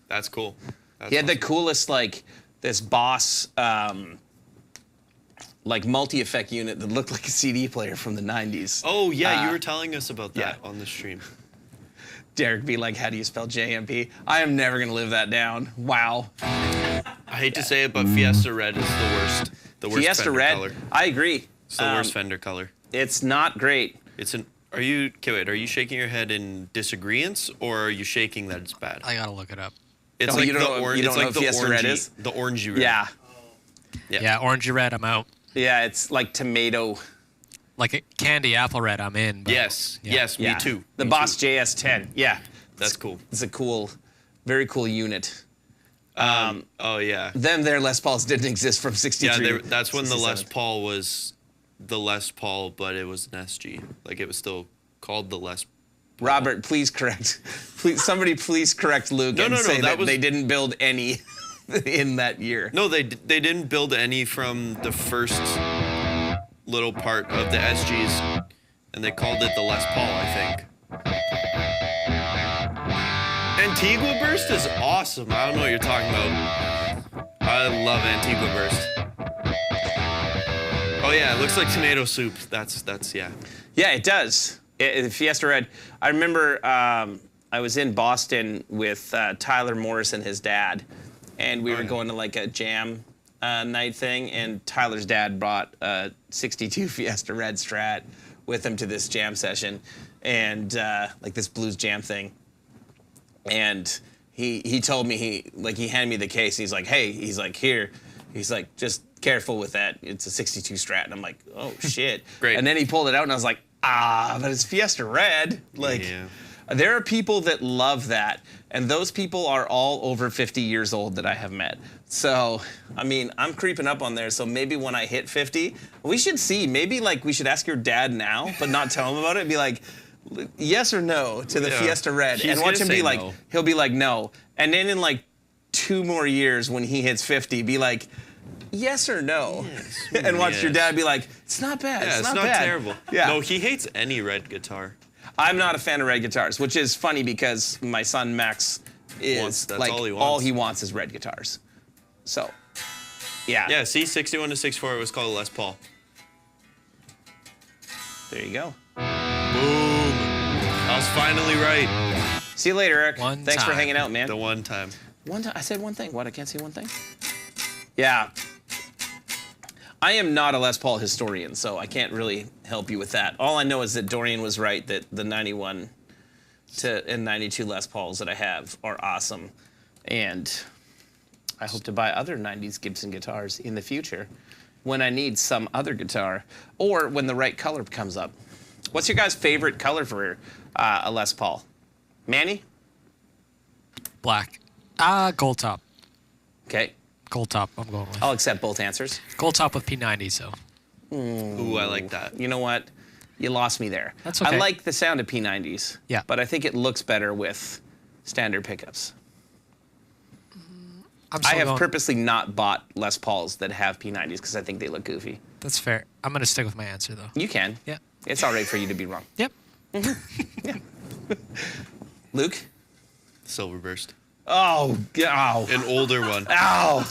That's cool. That's He had the awesome. coolest, like, this Boss, like, multi-effect unit that looked like a CD player from the 90s. Oh, yeah, you were telling us about that yeah. on the stream. Derek be like, how do you spell JMP? I am never going to live that down. Wow. I hate to say it, but Fiesta Red is the worst. The worst Fiesta Fender Red, color. I agree. It's the worst Fender color. It's not great. It's an Are you shaking your head in disagreement, or are you shaking that it's bad? I gotta look it up. It's Oh, like you don't know- you don't know what Fiesta Red is? The orangey red. Yeah. Yeah, orangey red, I'm out. Yeah, it's like tomato. Like a candy apple red, I'm in. But Yes. Yeah. Yes. Yeah. Me too. The Me Boss too. JS10. Yeah. That's cool. It's a cool, very cool unit. Oh yeah. Their Les Pauls didn't exist from 63. Yeah. That's when the Les 67. Paul was the Les Paul, but it was an SG. Like it was still called the Les. Robert, please correct. Somebody please correct Luke and say that they didn't build any in that year. No, they didn't build any from the first little part of the SGs, and they called it the Les Paul, I think. Antigua Burst is awesome. I don't know what you're talking about. I love Antigua Burst. Oh yeah, it looks like tomato soup. That's yeah. Yeah, it does. Fiesta Red. I remember I was in Boston with Tyler Morris and his dad, and we were going to like a jam night thing, and Tyler's dad brought a 62 Fiesta Red Strat with him to this jam session, and like this blues jam thing. And he told me he handed me the case. He's like, hey, he's like, here. He's like, just careful with that. It's a 62 Strat. And I'm like, oh shit. Great. And then he pulled it out, and I was like, but it's Fiesta Red. Like, Yeah. there are people that love that, and those people are all over 50 years old that I have met. So, I mean, I'm creeping up on there. So maybe when I hit 50, we should see. Maybe like we should ask your dad now, but not tell him about it. Be like, yes or no to the Yeah. Fiesta Red, He's and watch gonna him be say like, no. he'll be like, no, and then in like 2 more years when he hits 50, be like, yes or no, and watch your Yes. dad be like, it's not bad. Yeah, it's not bad. terrible. Yeah. No, he hates any red guitar. I'm not a fan of red guitars, which is funny because my son Max is That's like all he wants. he wants is red guitars. So, yeah. Yeah, see, 61 to 64, it was called a Les Paul. There you go. Boom. I was finally right. See you later, Eric. One Thanks for time. hanging out, man. The one time. One time I said one thing. What? I can't say one thing. Yeah. I am not a Les Paul historian, so I can't really help you with that. All I know is that Dorian was right that the 91 and 92 Les Pauls that I have are awesome, and I hope to buy other 90s Gibson guitars in the future when I need some other guitar or when the right color comes up. What's your guys' favorite color for a Les Paul? Manny? Black. Gold top. Okay. Gold top, I'm going with. I'll accept both answers. Gold top with P90, so. Ooh, I like that. You know what? You lost me there. That's okay. I like the sound of P90s. Yeah. But I think it looks better with standard pickups. I'm I still have going- purposely not bought Les Pauls that have P90s because I think they look goofy. That's fair. I'm going to stick with my answer, though. You can. Yeah. It's all right for you to be wrong. Yep. Luke? Silver Burst. Oh, ow. An older one. Ow.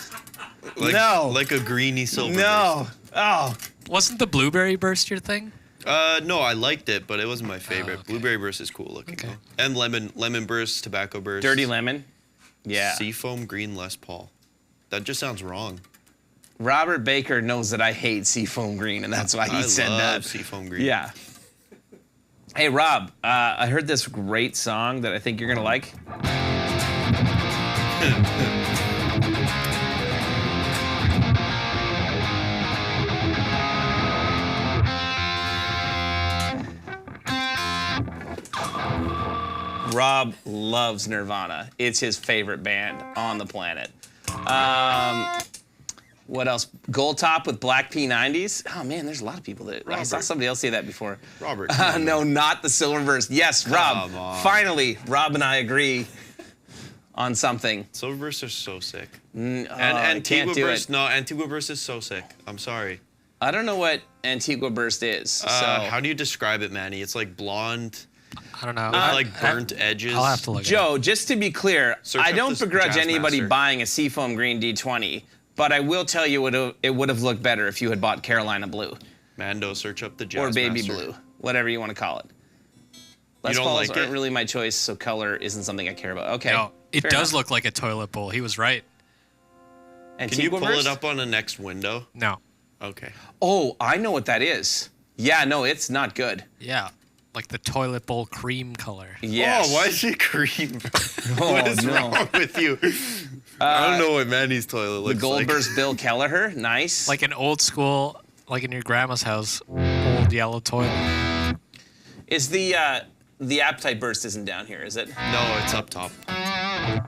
No. Like a greeny Silver No. Oh. Wasn't the blueberry burst your thing? Burst. No, I liked it, but it wasn't my favorite. okay. Blueberry Burst is cool looking. Okay. Though. And lemon burst, tobacco burst. Dirty Lemon? Yeah. Seafoam green Les Paul. That just sounds wrong. Robert Baker knows that I hate Seafoam Green, and that's why he I said love that. Seafoam green. Yeah. Hey, Rob, I heard this great song that I think you're going to like. Rob loves Nirvana. It's his favorite band on the planet. What else? Gold top with black P90s. Oh man, there's a lot of people that I saw Robert. somebody else say that before. Robert, come on. No, not the silver burst. Yes, Rob. Come on. Finally, Rob and I agree on something. Silver Burst are so sick. And And Antigua can't do Burst, it. no, Antigua Burst is so sick. I'm sorry. I don't know what Antigua Burst is. So How do you describe it, Manny? It's like blonde, I don't know. with like burnt edges. I'll have to look at it. Joe, just to be clear, Search I up don't this begrudge Jazz anybody Master. buying a Seafoam Green D20, but I will tell you it would have looked better if you had bought Carolina Blue Mando, search up the Jazz or Baby Master. Blue, whatever you want to call it. Les don't Pauls like aren't it? really my choice, so color isn't something I care about. Okay. No, it fair does enough. look like a toilet bowl. He was right. Can you Antigua pull Burst? it up on the next window? No. Okay. Oh, I know what that is. Yeah, no, it's not good. Yeah. like the toilet bowl cream color. Yes. Oh, why is it cream? Oh, What is no. wrong with you? I don't know what Manny's toilet The looks like. Goldberg's Bill Kelleher. Nice. Like an old school, like in your grandma's house, old yellow toilet. Is the appetite burst isn't down here, is it? No, it's up top. That's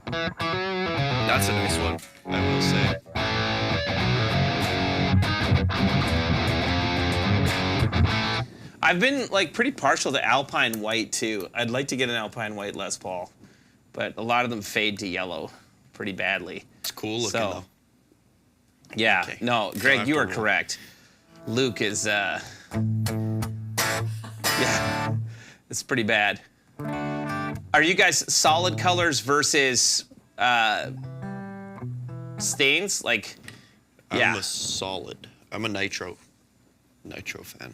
a nice one, I will say. I've been like pretty partial to Alpine White too. I'd like to get an Alpine White Les Paul, but a lot of them fade to yellow pretty badly. It's cool looking So, though. yeah, Okay. no, So Greg, you are after- correct. Luke is, yeah, it's pretty bad. Are you guys solid colors versus stains? Like, yeah. I'm a solid. I'm a nitro fan.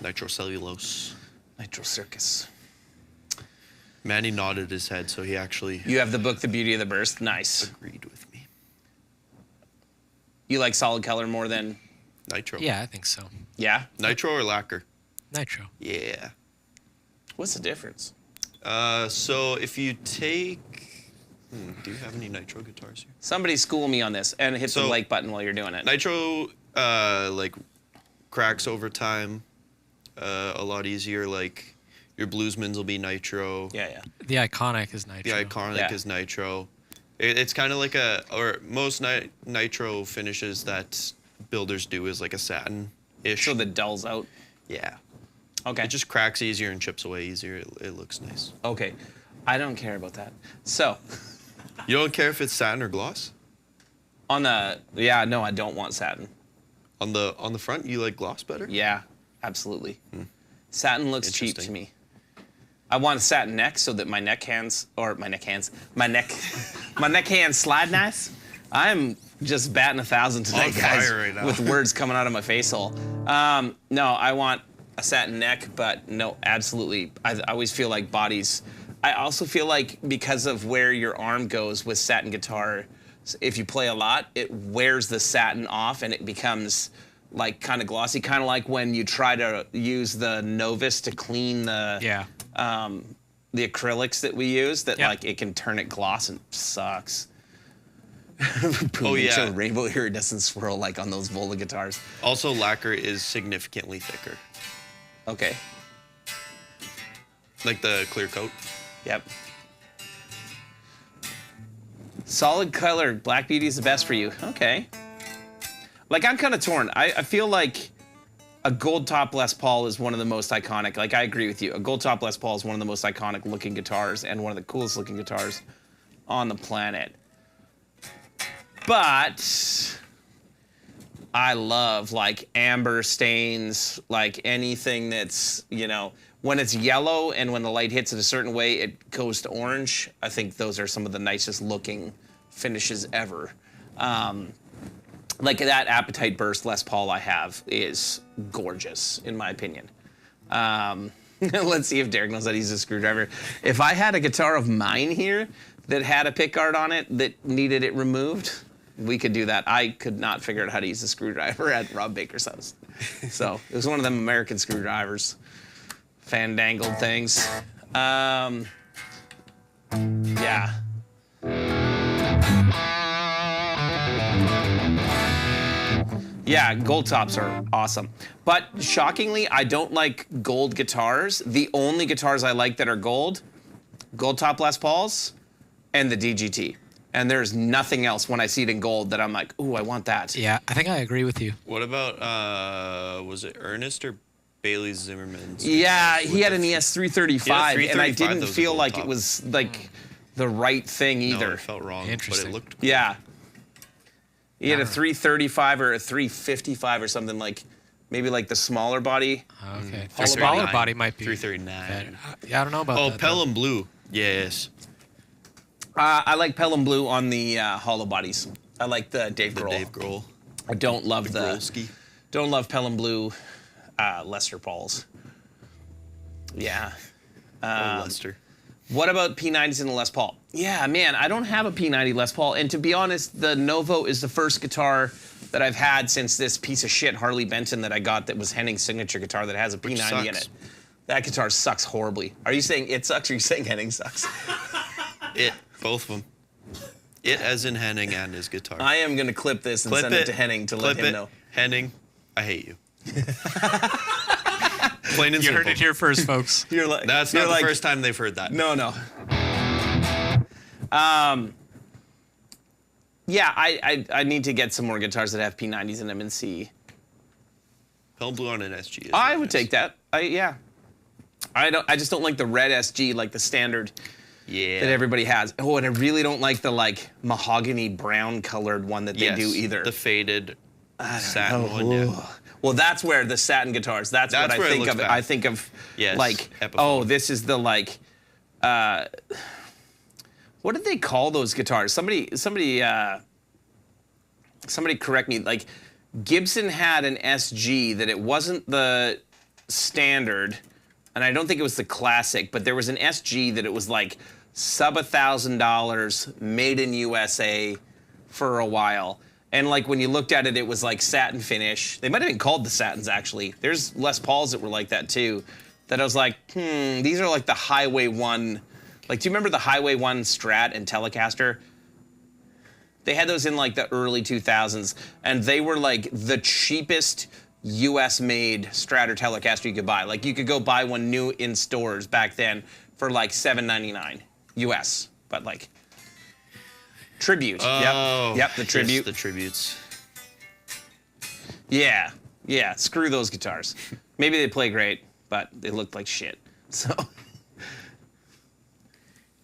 Nitro cellulose. Nitro Circus. Manny nodded his head, so he actually You have the book, The Beauty of the Burst. Nice. agreed with me. You like solid color more than, Nitro. Yeah, I think so. yeah? Nitro or lacquer? Nitro. Yeah. What's the difference? So if you take, do you have any nitro guitars here? Somebody school me on this and hit the So- like button while you're doing it. Nitro, like cracks over time, a lot easier. Like your Bluesmans will be nitro. Yeah, yeah. The iconic is nitro. The iconic Yeah. is nitro. It's kind of like most nitro finishes that builders do is like a satin-ish. So the dulls out. Yeah. Okay. It just cracks easier and chips away easier. It looks nice. Okay. I don't care about that. So, You don't care if it's satin or gloss? on the, yeah, no, I don't want satin. On the front, you like gloss better? Yeah, absolutely. Satin looks cheap to Interesting. me. I want a satin neck so that my neck hands slide nice. I'm just batting 1,000 tonight, On guys, fire right now. with words coming out of my face hole. No, I want a satin neck, but no, absolutely. I always feel like bodies. I also feel like because of where your arm goes with satin guitar, if you play a lot, it wears the satin off and it becomes like kind of glossy, kind of like when you try to use the Novus to clean the Yeah. the acrylics that we use, that Yeah. like it can turn it gloss and sucks. Oh, yeah. So rainbow iridescent swirl like on those Vola guitars. Also, lacquer is significantly thicker. Okay. Like the clear coat. Yep. Solid color, Black Beauty is the best for you. Okay. Like I'm kind of torn. I feel like a gold top Les Paul is one of the most iconic. Like I agree with you. A gold top Les Paul is one of the most iconic looking guitars and one of the coolest looking guitars on the planet. But I love like amber stains, like anything that's, you know, when it's yellow and when the light hits it a certain way, it goes to orange. I think those are some of the nicest looking finishes ever. Like that Appetite Burst Les Paul I have is gorgeous, in my opinion. Let's see if Derek knows how to use a screwdriver. If I had a guitar of mine here that had a pickguard on it that needed it removed, we could do that. I could not figure out how to use a screwdriver at Rob Baker's house. So it was one of them American screwdrivers, fandangled things. Yeah. Yeah, gold tops are awesome. But shockingly, I don't like gold guitars. The only guitars I like that are gold top Les Pauls and the DGT. And there's nothing else when I see it in gold that I'm like, ooh, I want that. Yeah, I think I agree with you. What about was it Ernest or Bailey Zimmerman's? Yeah, guitars he with had the an f- ES335, and I 335, didn't that was a feel gold like top. it was like the right thing No, either. it felt wrong, Interesting. but it looked cool. Yeah. He had a I don't 335 or a 355 or something, like maybe like the smaller body. Okay. Hollow The smaller body. body might be 339. better. Yeah, I don't know about Oh, that. Pelham Blue. Yes. I like Pelham Blue on the hollow bodies. I like the Dave The Grohl. Dave Grohl. I don't love the Grohlski. don't love Pelham Blue Lester Pauls. Yeah. Or Lester. What about P90s and the Les Paul? Yeah, man, I don't have a P90 Les Paul, and to be honest, the Novo is the first guitar that I've had since this piece of shit Harley Benton that I got that was Henning's signature guitar that has a P90 in sucks. it. That guitar sucks horribly. Are you saying it sucks or are you saying Henning sucks? Both of them. It as in Henning and his guitar. I am going to clip this and send it to Henning to let him know. Henning, I hate you. Plain and You simple. heard it here first, folks. That's not the first time they've heard that. No. Yeah, I need to get some more guitars that have P90s in them and see. Pale blue on an SG. I would take that. Yeah. I just don't like the red SG, like the standard that everybody has. Oh, and I really don't like the like mahogany brown colored one that they do either. The faded satin one. Yeah. Well, that's where the satin guitars. That's what I think of. I think of like, oh, this is the like. What did they call those guitars? Somebody correct me. Like, Gibson had an SG that it wasn't the standard, and I don't think it was the classic, but there was an SG that it was like sub $1,000, made in USA for a while. And like when you looked at it, it was like satin finish. They might have been called the Satins actually. There's Les Pauls that were like that too. That I was like, these are like the Highway 1. Like, do you remember the Highway 1 Strat and Telecaster? They had those in like the early 2000s, and they were like the cheapest US-made Strat or Telecaster you could buy. Like, you could go buy one new in stores back then for like $7.99 US, but like Tribute. Oh, yep, the Tribute. The Tributes. Yeah, screw those guitars. Maybe they play great, but they look like shit. So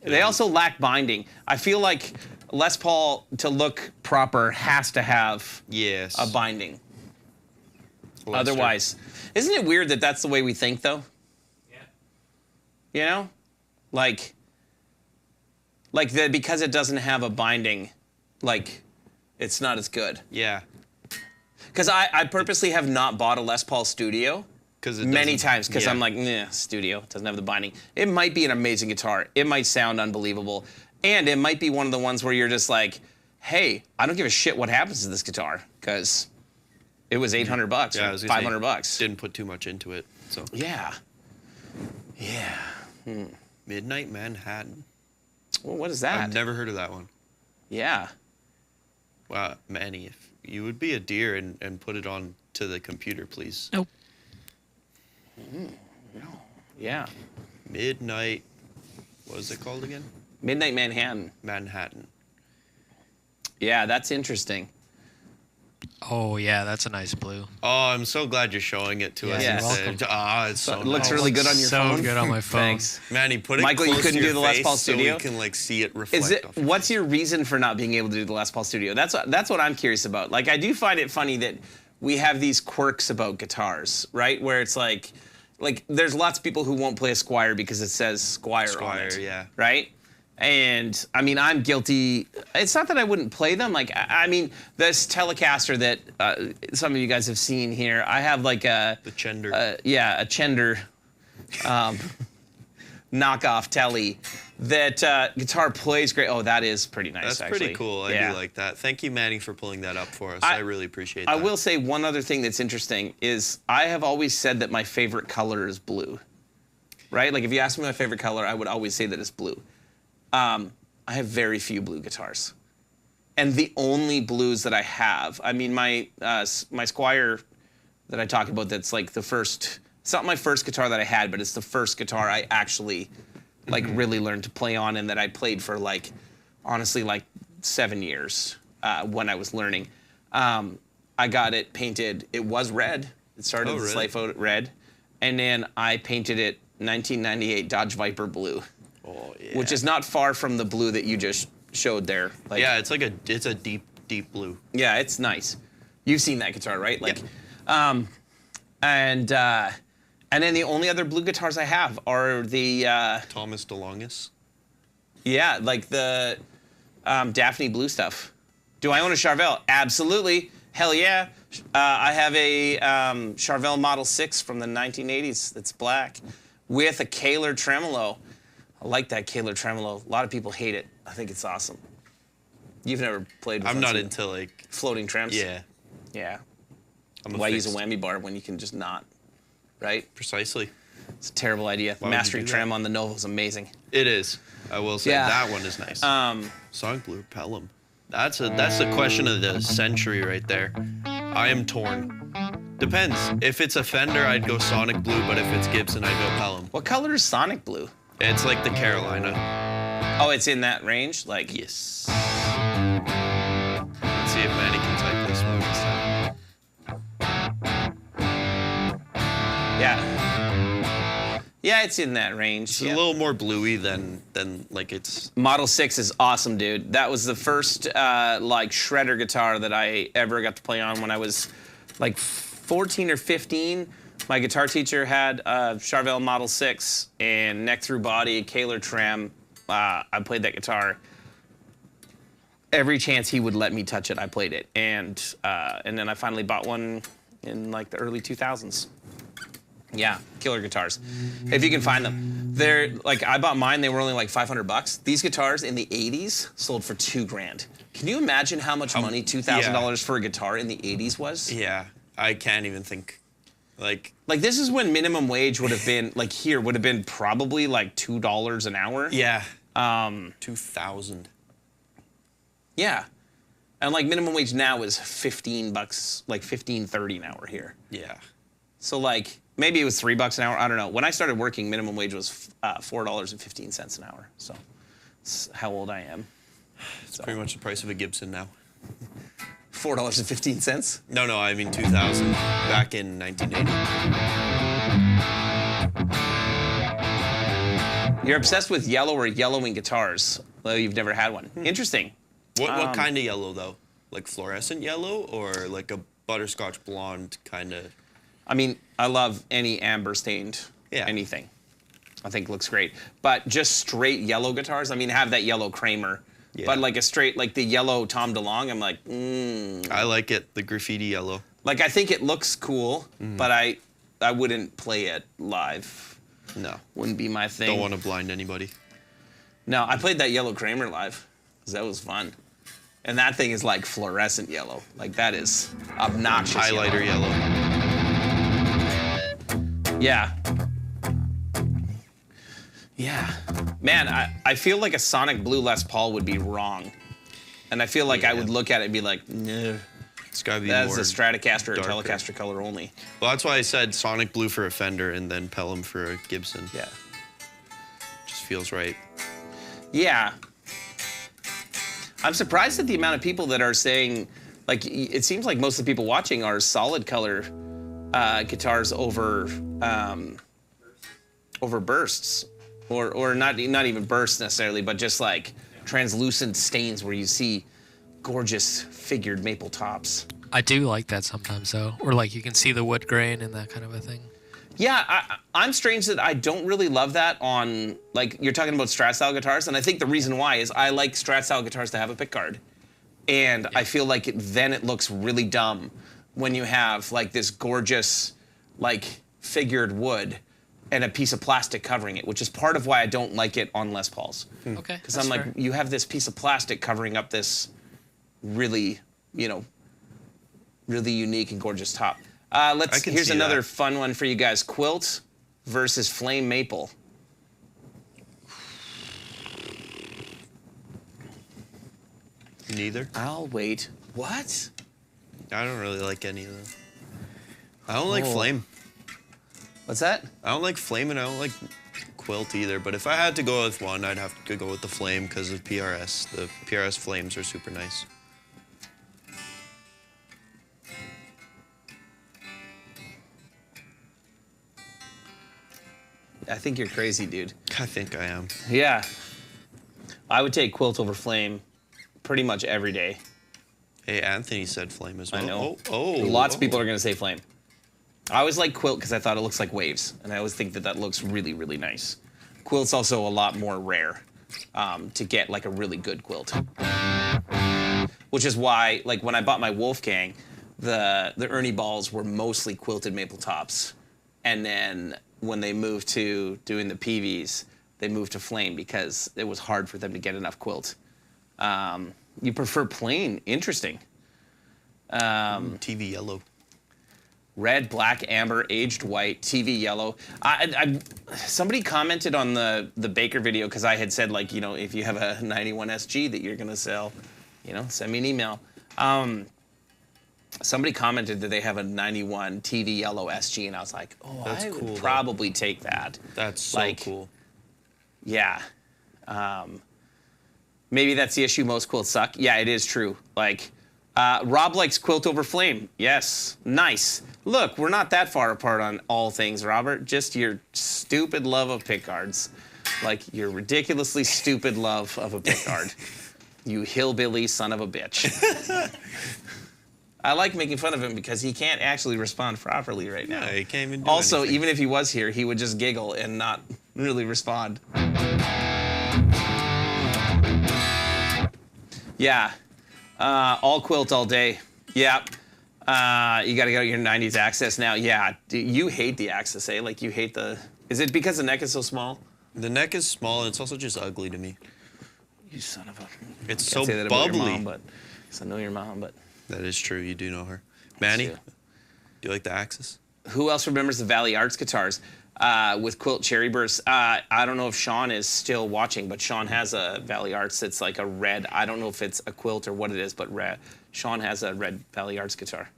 they also lack binding. I feel like Les Paul, to look proper, has to have a binding. Lester. Otherwise, isn't it weird that that's the way we think, though? Yeah. You know, like because it doesn't have a binding, like it's not as good. Yeah. Because I purposely have not bought a Les Paul Studio many times because I'm like, nah, Studio doesn't have the binding. It might be an amazing guitar. It might sound unbelievable. And it might be one of the ones where you're just like, hey, I don't give a shit what happens to this guitar because it was $800 or $500. Didn't put too much into it. So Yeah. Midnight Manhattan. Well, what is that? I've never heard of that one. Yeah. Wow, Manny, if you would be a dear and put it on to the computer, please. Nope. Yeah. Midnight, what is it called again? Midnight Manhattan. Manhattan. Yeah, that's interesting. Oh, yeah, that's a nice blue. Oh, I'm so glad you're showing it to us. Yes. Instead. It's so It looks nice. really good on your phone. So good on my phone. Thanks. Manny, put it Michael, you close couldn't to your do the Les face Paul Studio? so we can like see it reflect off your What's face. your reason for not being able to do the Les Paul Studio? That's what I'm curious about. Like, I do find it funny that we have these quirks about guitars, right? Where it's like there's lots of people who won't play a Squier because it says Squier on it. Yeah. Right? And I mean, I'm guilty. It's not that I wouldn't play them. Like, I mean, this Telecaster that some of you guys have seen here, I have like the Chender. a Chender knockoff Telly. That guitar plays great. Oh, that is pretty nice. That's actually. pretty cool. I do like that. Thank you, Manny, for pulling that up for us. I really appreciate that. I will say one other thing that's interesting is I have always said that my favorite color is blue. Right? Like, if you ask me my favorite color, I would always say that it's blue. I have very few blue guitars. And the only blues that I have, I mean, my Squier that I talk about, that's like the first, it's not my first guitar that I had, but it's the first guitar I actually like really learned to play on, and that I played for like, honestly, like 7 years when I was learning. I got it painted, it was red. It started as Slifoed red. And then I painted it 1998 Dodge Viper blue. Oh, yeah. Which is not far from the blue that you just showed there. Like, yeah, it's a deep blue. Yeah, it's nice. You've seen that guitar, right? Like, and then the only other blue guitars I have are the Thomas DeLongis. Yeah, like the Daphne blue stuff. Do I own a Charvel? Absolutely. Hell yeah. I have a Charvel Model 6 from the 1980s that's black with a Kahler tremolo. I like that Kahler tremolo. A lot of people hate it. I think it's awesome. You've never played with I'm not into like floating trems? Yeah. Yeah. I'm Why use a whammy bar when you can just not, right? Precisely. It's a terrible idea. Why would you Mastering do trem that? on the Nova is amazing. It is. I will say Yeah. that one is nice. Sonic Blue or Pelham? That's the question of the century right there. I am torn. Depends. If it's a Fender, I'd go Sonic Blue, but if it's Gibson, I'd go Pelham. What color is Sonic Blue? It's like the Carolina. Oh, it's in that range? Like, Yes. Let's see if Manny can type this one this time. yeah. Yeah, it's in that range. It's yeah. a little more bluey than like it's. Model 6 is awesome, dude. That was the first like shredder guitar that I ever got to play on when I was like 14 or 15. My guitar teacher had a Charvel Model 6 and neck through body, Kaler trem. I played that guitar. Every chance he would let me touch it, I played it. And then I finally bought one in like the early 2000s. Yeah, killer guitars. If you can find them. They're like, I bought mine, they were only like $500. These guitars in the 80s sold for $2,000. Can you imagine how much money $2,000 for a guitar in the 80s was? Yeah, I can't even think. Like this is when minimum wage would have been, like here, would have been probably like $2 an hour. yeah, 2000. Yeah. And like minimum wage now is $15, like $15.30 an hour here. Yeah. So like, maybe it was $3 an hour. I don't know. When I started working, minimum wage was $4.15 an hour. So that's how old I am. It's pretty much the price of a Gibson now. $4.15. No, I mean 2000. Back in 1980. You're obsessed with yellow or yellowing guitars, though you've never had one. Interesting. What kind of yellow though? Like fluorescent yellow or like a butterscotch blonde kind of? I mean, I love any amber stained anything. I think it looks great. But just straight yellow guitars, I mean, have that yellow Kramer. Yeah. But like a straight, like the yellow Tom DeLonge, I'm like, I like it, the graffiti yellow. Like, I think it looks cool, but I wouldn't play it live. No. Wouldn't be my thing. Don't want to blind anybody. No, I played that yellow Kramer live, because that was fun. And that thing is like fluorescent yellow. Like, that is obnoxious Highlighter yellow. Yeah. Yeah. Man, I feel like a Sonic Blue Les Paul would be wrong. And I feel like I would look at it and be like, no. It's gotta be That's more a Stratocaster or darker. Telecaster color only. Well, that's why I said Sonic Blue for a Fender and then Pelham for a Gibson. Yeah. Just feels right. Yeah. I'm surprised at the amount of people that are saying, like, it seems like most of the people watching are solid color guitars over bursts, or not even bursts necessarily, but just like translucent stains where you see gorgeous figured maple tops. I do like that sometimes, though. Or like you can see the wood grain and that kind of a thing. Yeah, I'm strange that I don't really love that on, like, you're talking about Strat style guitars, and I think the reason why is I like Strat style guitars to have a pickguard. And I feel like then it looks really dumb when you have like this gorgeous, like, figured wood and a piece of plastic covering it, which is part of why I don't like it on Les Pauls. Okay. Because I'm like, you have this piece of plastic covering up this really, really unique and gorgeous top. Here's see another that. fun one for you guys. Quilt versus flame maple. Neither. I'll wait. What? I don't really like any of them. I don't like flame. What's that? I don't like flame and I don't like quilt either. But if I had to go with one, I'd have to go with the flame because of PRS. The PRS flames are super nice. I think you're crazy, dude. I think I am. Yeah. I would take quilt over flame pretty much every day. Hey, Anthony said flame as well. I know. Oh. Lots of people are going to say flame. I always like quilt because I thought it looks like waves, and I always think that looks really, really nice. Quilt's also a lot more rare to get like a really good quilt. Which is why, like, when I bought my Wolfgang, the Ernie balls were mostly quilted maple tops. And then when they moved to doing the PVs, they moved to flame because it was hard for them to get enough quilt. You prefer plain? Interesting. TV yellow. Red, black, amber, aged white, TV yellow. Somebody commented on the Baker video because I had said, like, you know, if you have a 91 SG that you're going to sell, you know, send me an email. Somebody commented that they have a 91 TV yellow SG, and I was like, oh, That's I cool, would though. probably take that. That's so Like, cool. Yeah. Maybe that's the issue. Most quilts suck. Yeah, it is true. Like, Rob likes quilt over flame. Yes. Nice. Look, we're not that far apart on all things, Robert. Just your stupid love of pickguards. Like, your ridiculously stupid love of a pickguard. You hillbilly son of a bitch. I like making fun of him because he can't actually respond properly right now. Yeah, he can't even do Also, anything. even if he was here, he would just giggle and not really respond. Yeah. All quilt all day. Yeah. You got to go to your 90s Access now. Yeah. You hate the Access, eh? Like, you hate the... Is it because the neck is so small? The neck is small, and it's also just ugly to me. You son of a... It's Can't so say that about your bubbly. mom, but... 'cause I know your mom, but... That is true. You do know her. Manny, too. do you like the Axis? Who else remembers the Valley Arts guitars with quilt cherry bursts? I don't know if Sean is still watching, but Sean has a Valley Arts that's like a red. I don't know if it's a quilt or what it is, but red. Sean has a red Valley Arts guitar.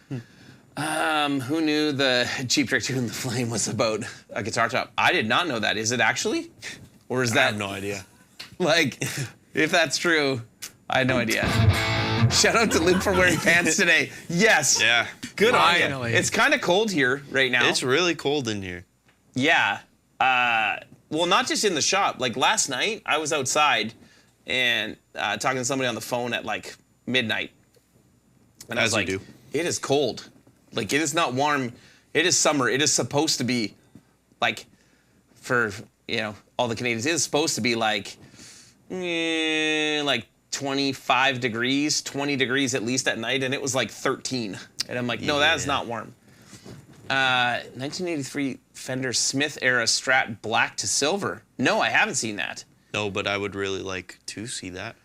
Who knew the Cheap Trick Tune the Flame was about a guitar top? I did not know that. Is it actually? Or is I that have no idea. like, if that's true, I had no idea. Shout out to Luke for wearing pants today. Yes. Yeah. Good on you. Finally. It's kind of cold here right now. It's really cold in here. Yeah. Well, not just in the shop. Like last night, I was outside and talking to somebody on the phone at like midnight. And I was As you like, do. it is cold. Like, it is not warm. It is summer. It is supposed to be like, for, you know, all the Canadians, it is supposed to be like 25 degrees, 20 degrees at least at night. And it was like 13. And I'm like, no, that is Yeah. not warm. 1983 Fender Smith era Strat black to silver. No, I haven't seen that. No, but I would really like to see that.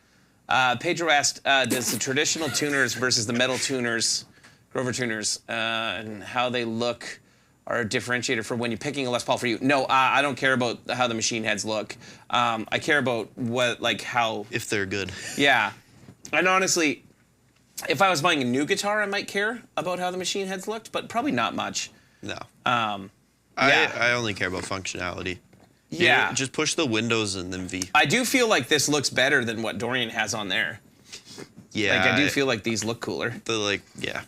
Pedro asked, does the traditional tuners versus the metal tuners, Grover tuners, and how they look are a differentiator for when you're picking a Les Paul for you? No, I don't care about how the machine heads look. I care about what, like, how... If they're good. Yeah. And honestly, if I was buying a new guitar, I might care about how the machine heads looked, but probably not much. No. Yeah. I only care about functionality. Yeah. Just push the windows and then V. I do feel like this looks better than what Dorian has on there. Yeah. Like, I do feel like these look cooler. They're like, yeah.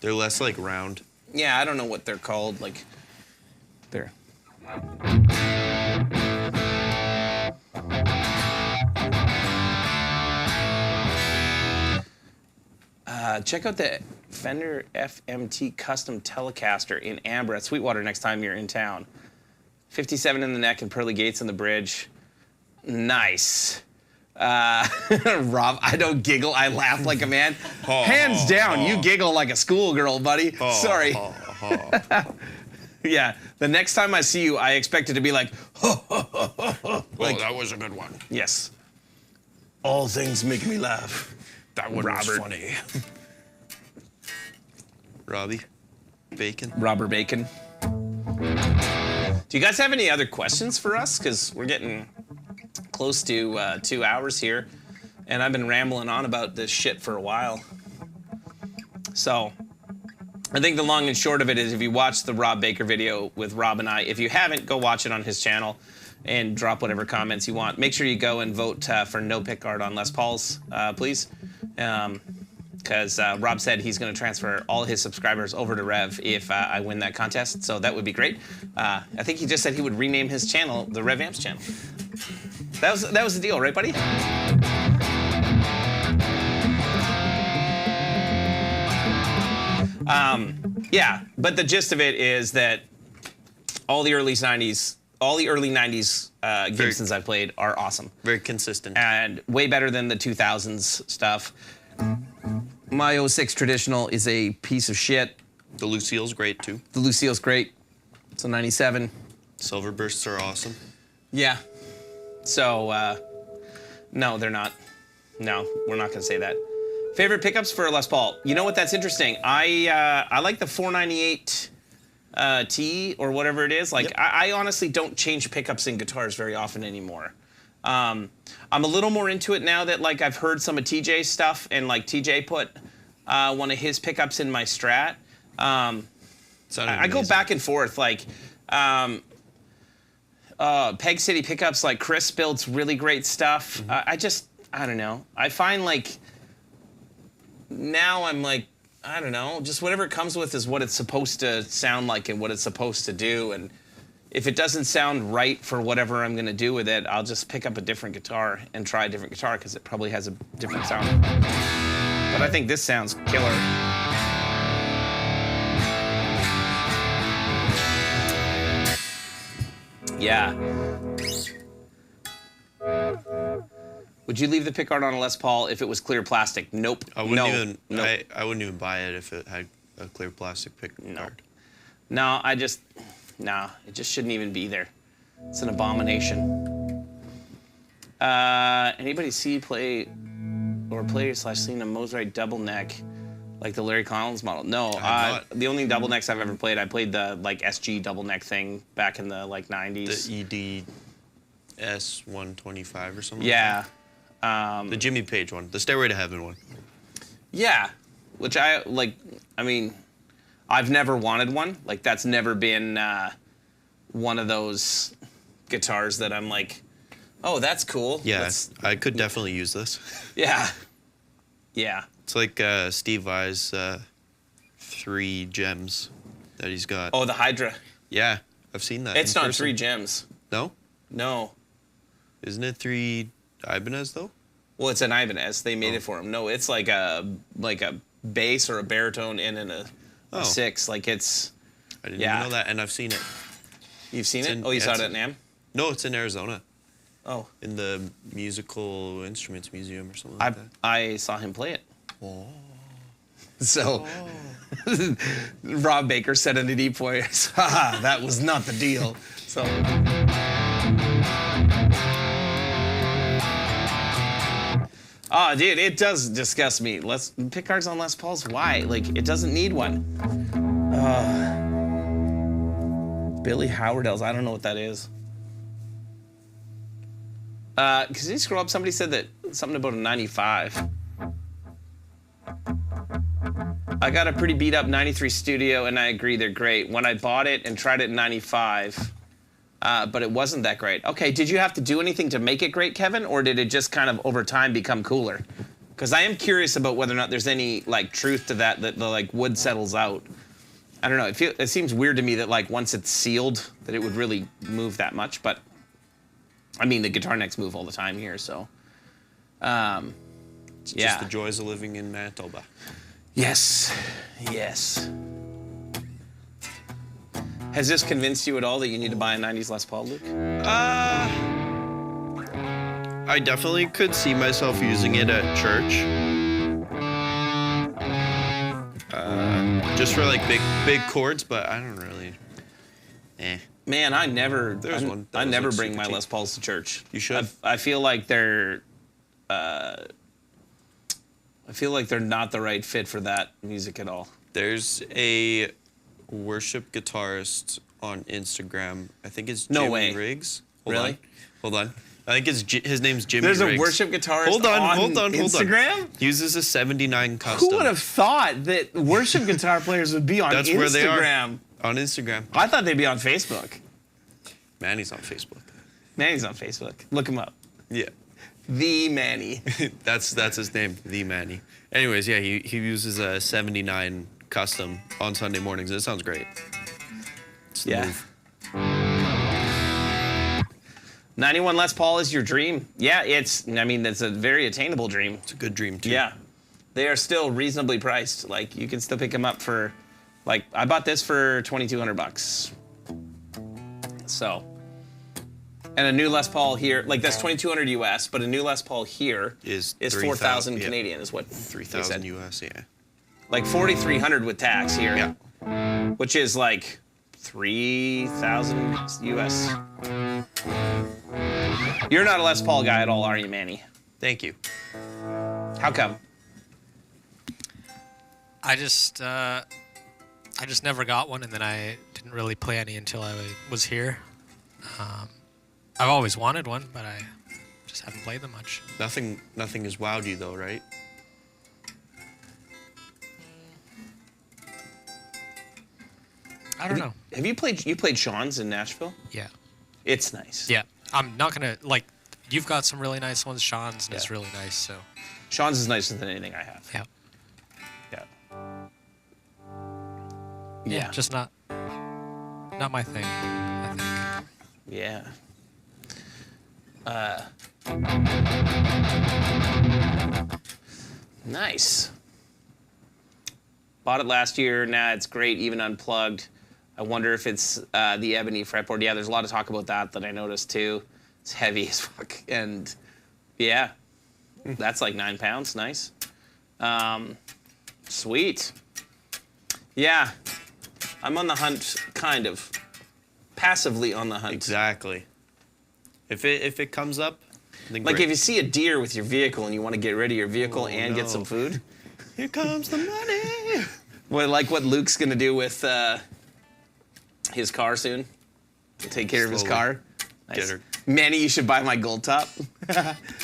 They're less like round. Yeah, I don't know what they're called. Like, they're... Check out the Fender FMT Custom Telecaster in amber at Sweetwater next time you're in town. 57 in the neck and pearly gates on the bridge. Nice. Rob, I don't giggle. I laugh like a man. Hands down, you giggle like a schoolgirl, buddy. Sorry. Yeah, the next time I see you, I expect it to be like, Like, that was a good one. yes. All things make me laugh. That one Robert. was funny. Robbie. Bacon. Robert Bacon. Do you guys have any other questions for us? Because we're getting close to 2 hours here, and I've been rambling on about this shit for a while. So, I think the long and short of it is if you watch the Rob Baker video with Rob and I, if you haven't, go watch it on his channel and drop whatever comments you want. Make sure you go and vote for no pickguard on Les Pauls, please. Because Rob said he's going to transfer all his subscribers over to Rev if I win that contest, so that would be great. I think he just said he would rename his channel the Rev Amps channel. That was the deal, right, buddy? Yeah, but the gist of it is that all the early 90s Gibsons I've played are awesome. Very consistent. And way better than the 2000s stuff. My 06 traditional is a piece of shit. The Lucille's great too. The Lucille's great. It's a 97. Silver bursts are awesome. Yeah. So, no, they're not. No, we're not going to say that. Favorite pickups for a Les Paul? You know what? That's interesting. I like the 498 T or whatever it is. Like Yep. I honestly don't change pickups in guitars very often anymore. I'm a little more into it now that like I've heard some of TJ's stuff and like TJ put one of his pickups in my Strat. I go back and forth. Like Peg City pickups, like Chris builds really great stuff. I don't know. I find like now I'm like, I don't know, just whatever it comes with is what it's supposed to sound like and what it's supposed to do. And if it doesn't sound right for whatever I'm going to do with it, I'll just pick up a different guitar and try a different guitar because it probably has a different sound. But I think this sounds killer. Yeah. Would you leave the pickguard on a Les Paul if it was clear plastic? Nope. I wouldn't even. Nope. I wouldn't even buy it if it had a clear plastic pickguard. No, it just shouldn't even be there. It's an abomination. Anybody see play / seen a Mosrite double neck like the Larry Collins model? No, the only double necks I've ever played, I played the like SG double neck thing back in the like 90s. The ED S125 or something. Yeah. The Jimmy Page one, the Stairway to Heaven one. Yeah, which I like. I mean, I've never wanted one. Like that's never been one of those guitars that I'm like, oh, that's cool. Yeah, I could definitely use this. Yeah. Yeah. It's like Steve Vai's 3 gems that he's got. Oh, the Hydra. Yeah, I've seen that. It's not 3 gems. No? No. Isn't it 3 Ibanez though? Well, it's an Ibanez. They made it for him. No, it's like a bass or a baritone and a 6. Like it's. I didn't even know that, and I've seen it. You've seen it? You saw it at NAMM? No, it's in Arizona. Oh. In the Musical Instruments Museum or something like that. I saw him play it. Oh. So, Rob Baker said in the deep voice, haha, that was not the deal. So. Oh, dude, it does disgust me. Pickguards on Les Pauls, why? Like, it doesn't need one. Billy Howardell's, I don't know what that is. Can you scroll up? Somebody said that something about a 95. I got a pretty beat up 93 Studio, and I agree they're great. When I bought it and tried it in 95, but it wasn't that great. Okay, did you have to do anything to make it great, Kevin, or did it just kind of over time become cooler? Because I am curious about whether or not there's any like truth to that the like wood settles out. I don't know. It seems weird to me that like once it's sealed that it would really move that much, but I mean the guitar necks move all the time here, so. It's just the joys of living in Manitoba. Yes, yes. Has this convinced you at all that you need to buy a 90s Les Paul, Luke? I definitely could see myself using it at church. Just for like big chords, but I don't really. Man, I never bring my cheap. Les Pauls to church. You should. I feel like they're not the right fit for that music at all. There's a worship guitarist on Instagram. I think it's No Jimmy way. Riggs. Really? Hold on. I think his name's Jimmy There's Riggs. a worship guitarist hold on. Instagram? Uses a 79 custom. Who would have thought that worship guitar players would be on That's Instagram? where they are. On Instagram. I thought they'd be on Facebook. Manny's on Facebook. Manny's on Facebook. Look him up. Yeah. The Manny. That's his name, the Manny. Anyways, yeah, he uses a 79 custom on Sunday mornings, and it sounds great. It's the move. 91 Les Paul is your dream. Yeah, it's a very attainable dream. It's a good dream, too. Yeah. They are still reasonably priced. Like, you can still pick them up for, like, I bought this for $2,200. So, and a new Les Paul here, like that's $2,200 US, but a new Les Paul here is 4,000 Canadian is what 3,000 US, yeah. Like 4,300 with tax here. Yeah. Which is like 3,000 US. You're not a Les Paul guy at all, are you, Manny? Thank you. How come? I just never got one, and then I didn't really play any until I was here. I've always wanted one, but I just haven't played them much. Nothing has wowed you though, right? I don't know. Have you played Sean's in Nashville? Yeah. It's nice. Yeah. I'm not gonna like. You've got some really nice ones. Sean's Yeah. is really nice. So. Sean's is nicer than anything I have. Yeah. Yeah. Yeah. Just not my thing, I think. Yeah. Nice. Bought it last year. Nah, it's great, even unplugged. I wonder if it's the ebony fretboard. Yeah, there's a lot of talk about that I noticed too. It's heavy as fuck, and yeah, that's like 9 pounds. Nice. Sweet. Yeah, I'm on the hunt, kind of. Passively on the hunt. Exactly. If it comes up, then Like great. if you see a deer with your vehicle and you want to get rid of your vehicle Oh, and get no. some food. Here comes the money. Like what Luke's gonna do with his car soon. Take care of his Slowly. car. Get her. Manny, you should buy my gold top.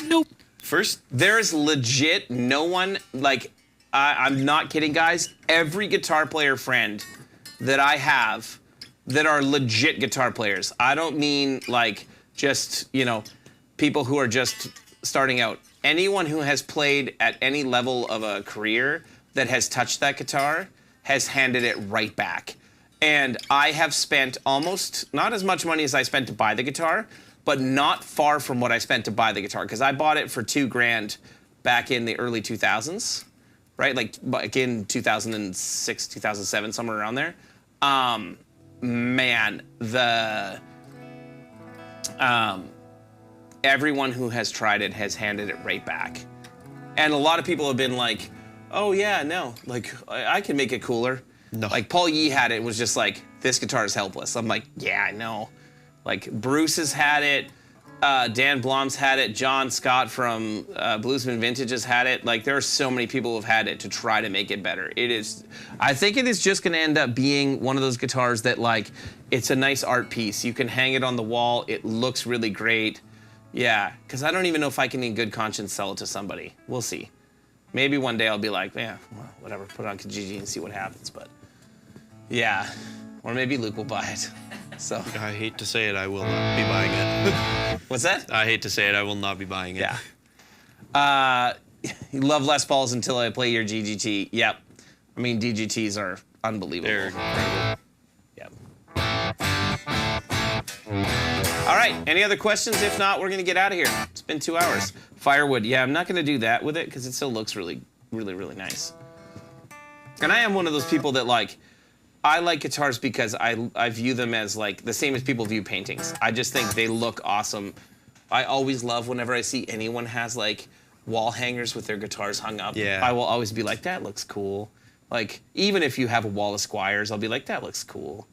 Nope. First, There's legit no one, like, I'm not kidding, guys. Every guitar player friend that I have that are legit guitar players. I don't mean like just, people who are just starting out. Anyone who has played at any level of a career that has touched that guitar has handed it right back. And I have spent almost, not as much money as I spent to buy the guitar, but not far from what I spent to buy the guitar, because I bought it for $2,000 back in the early 2000s, right? Like in 2006, 2007, somewhere around there. Man, everyone who has tried it has handed it right back. And a lot of people have been like, oh yeah, no, like I can make it cooler. No. Like Paul Yee had it, was just like, this guitar is helpless. I'm like, yeah, I know. Like Bruce has had it, Dan Blom's had it, John Scott from Bluesman Vintage has had it. Like there are so many people who have had it to try to make it better. I think it is just gonna end up being one of those guitars that like, it's a nice art piece. You can hang it on the wall, it looks really great. Yeah, because I don't even know if I can in good conscience sell it to somebody. We'll see. Maybe one day I'll be like, yeah, well, whatever, put it on Kijiji and see what happens, but yeah. Or maybe Luke will buy it. So. I hate to say it, I will not be buying it. What's that? I hate to say it, I will not be buying it. Yeah. You love Les Pauls until I play your GGT. Yep. I mean, DGTs are unbelievable. They're incredible. Yep. All right. Any other questions? If not, we're going to get out of here. It's been 2 hours. Firewood. Yeah, I'm not going to do that with it because it still looks really, really, really nice. And I am one of those people that like, I like guitars because I view them as like the same as people view paintings. I just think they look awesome. I always love whenever I see anyone has like wall hangers with their guitars hung up. Yeah. I will always be like, that looks cool. Like, even if you have a wall of Squires, I'll be like, that looks cool.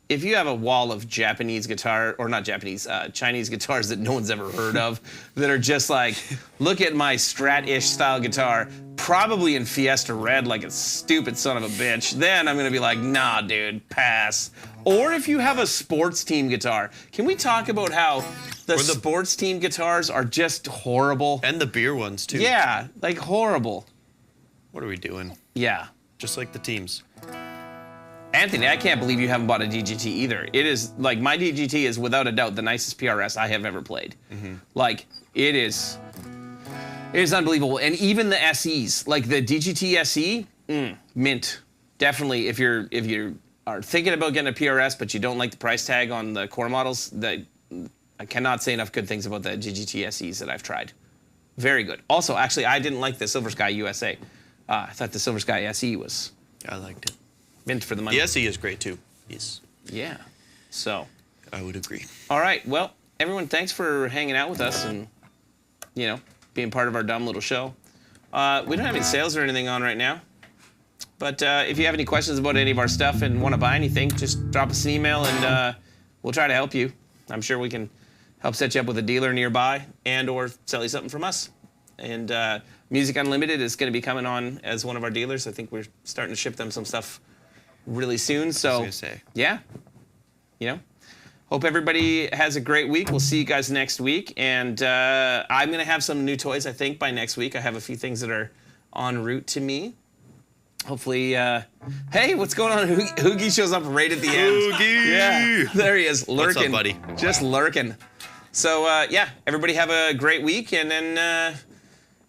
If you have a wall of Japanese guitar, or not Japanese, Chinese guitars that no one's ever heard of, that are just like, look at my Strat-ish style guitar, probably in Fiesta Red like a stupid son of a bitch, then I'm gonna be like, nah, dude, pass. Or if you have a sports team guitar, can we talk about how the sports team guitars are just horrible? And the beer ones, too. Yeah, like horrible. What are we doing? Yeah. Just like the teams. Anthony, I can't believe you haven't bought a DGT either. It is, like, my DGT is without a doubt the nicest PRS I have ever played. Like, it is unbelievable. And even the SEs, like the DGT SE, mint. Definitely, if you are thinking about getting a PRS, but you don't like the price tag on the core models, I cannot say enough good things about the DGT SEs that I've tried. Very good. Also, actually, I didn't like the Silver Sky USA. I thought the Silver Sky SE was I liked it. mint for the money. The SE is great, too. Yes. Yeah. So. I would agree. All right. Well, everyone, thanks for hanging out with us and, being part of our dumb little show. We don't have any sales or anything on right now. But if you have any questions about any of our stuff and want to buy anything, just drop us an email and we'll try to help you. I'm sure we can help set you up with a dealer nearby and or sell you something from us. And Music Unlimited is going to be coming on as one of our dealers. I think we're starting to ship them some stuff really soon. So, gonna say. yeah, you know, hope everybody has a great week. We'll see you guys next week. And I'm going to have some new toys, I think, by next week. I have a few things that are en route to me. Hopefully, hey, what's going on? Hoogie shows up right at the end. Hoogie! Yeah, there he is, lurking. What's up, buddy? Just lurking. So, yeah, everybody have a great week. And then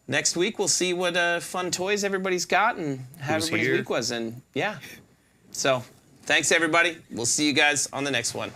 next week, we'll see what fun toys everybody's got and how Who's everybody's here? week was. And, yeah. So, thanks, everybody. We'll see you guys on the next one.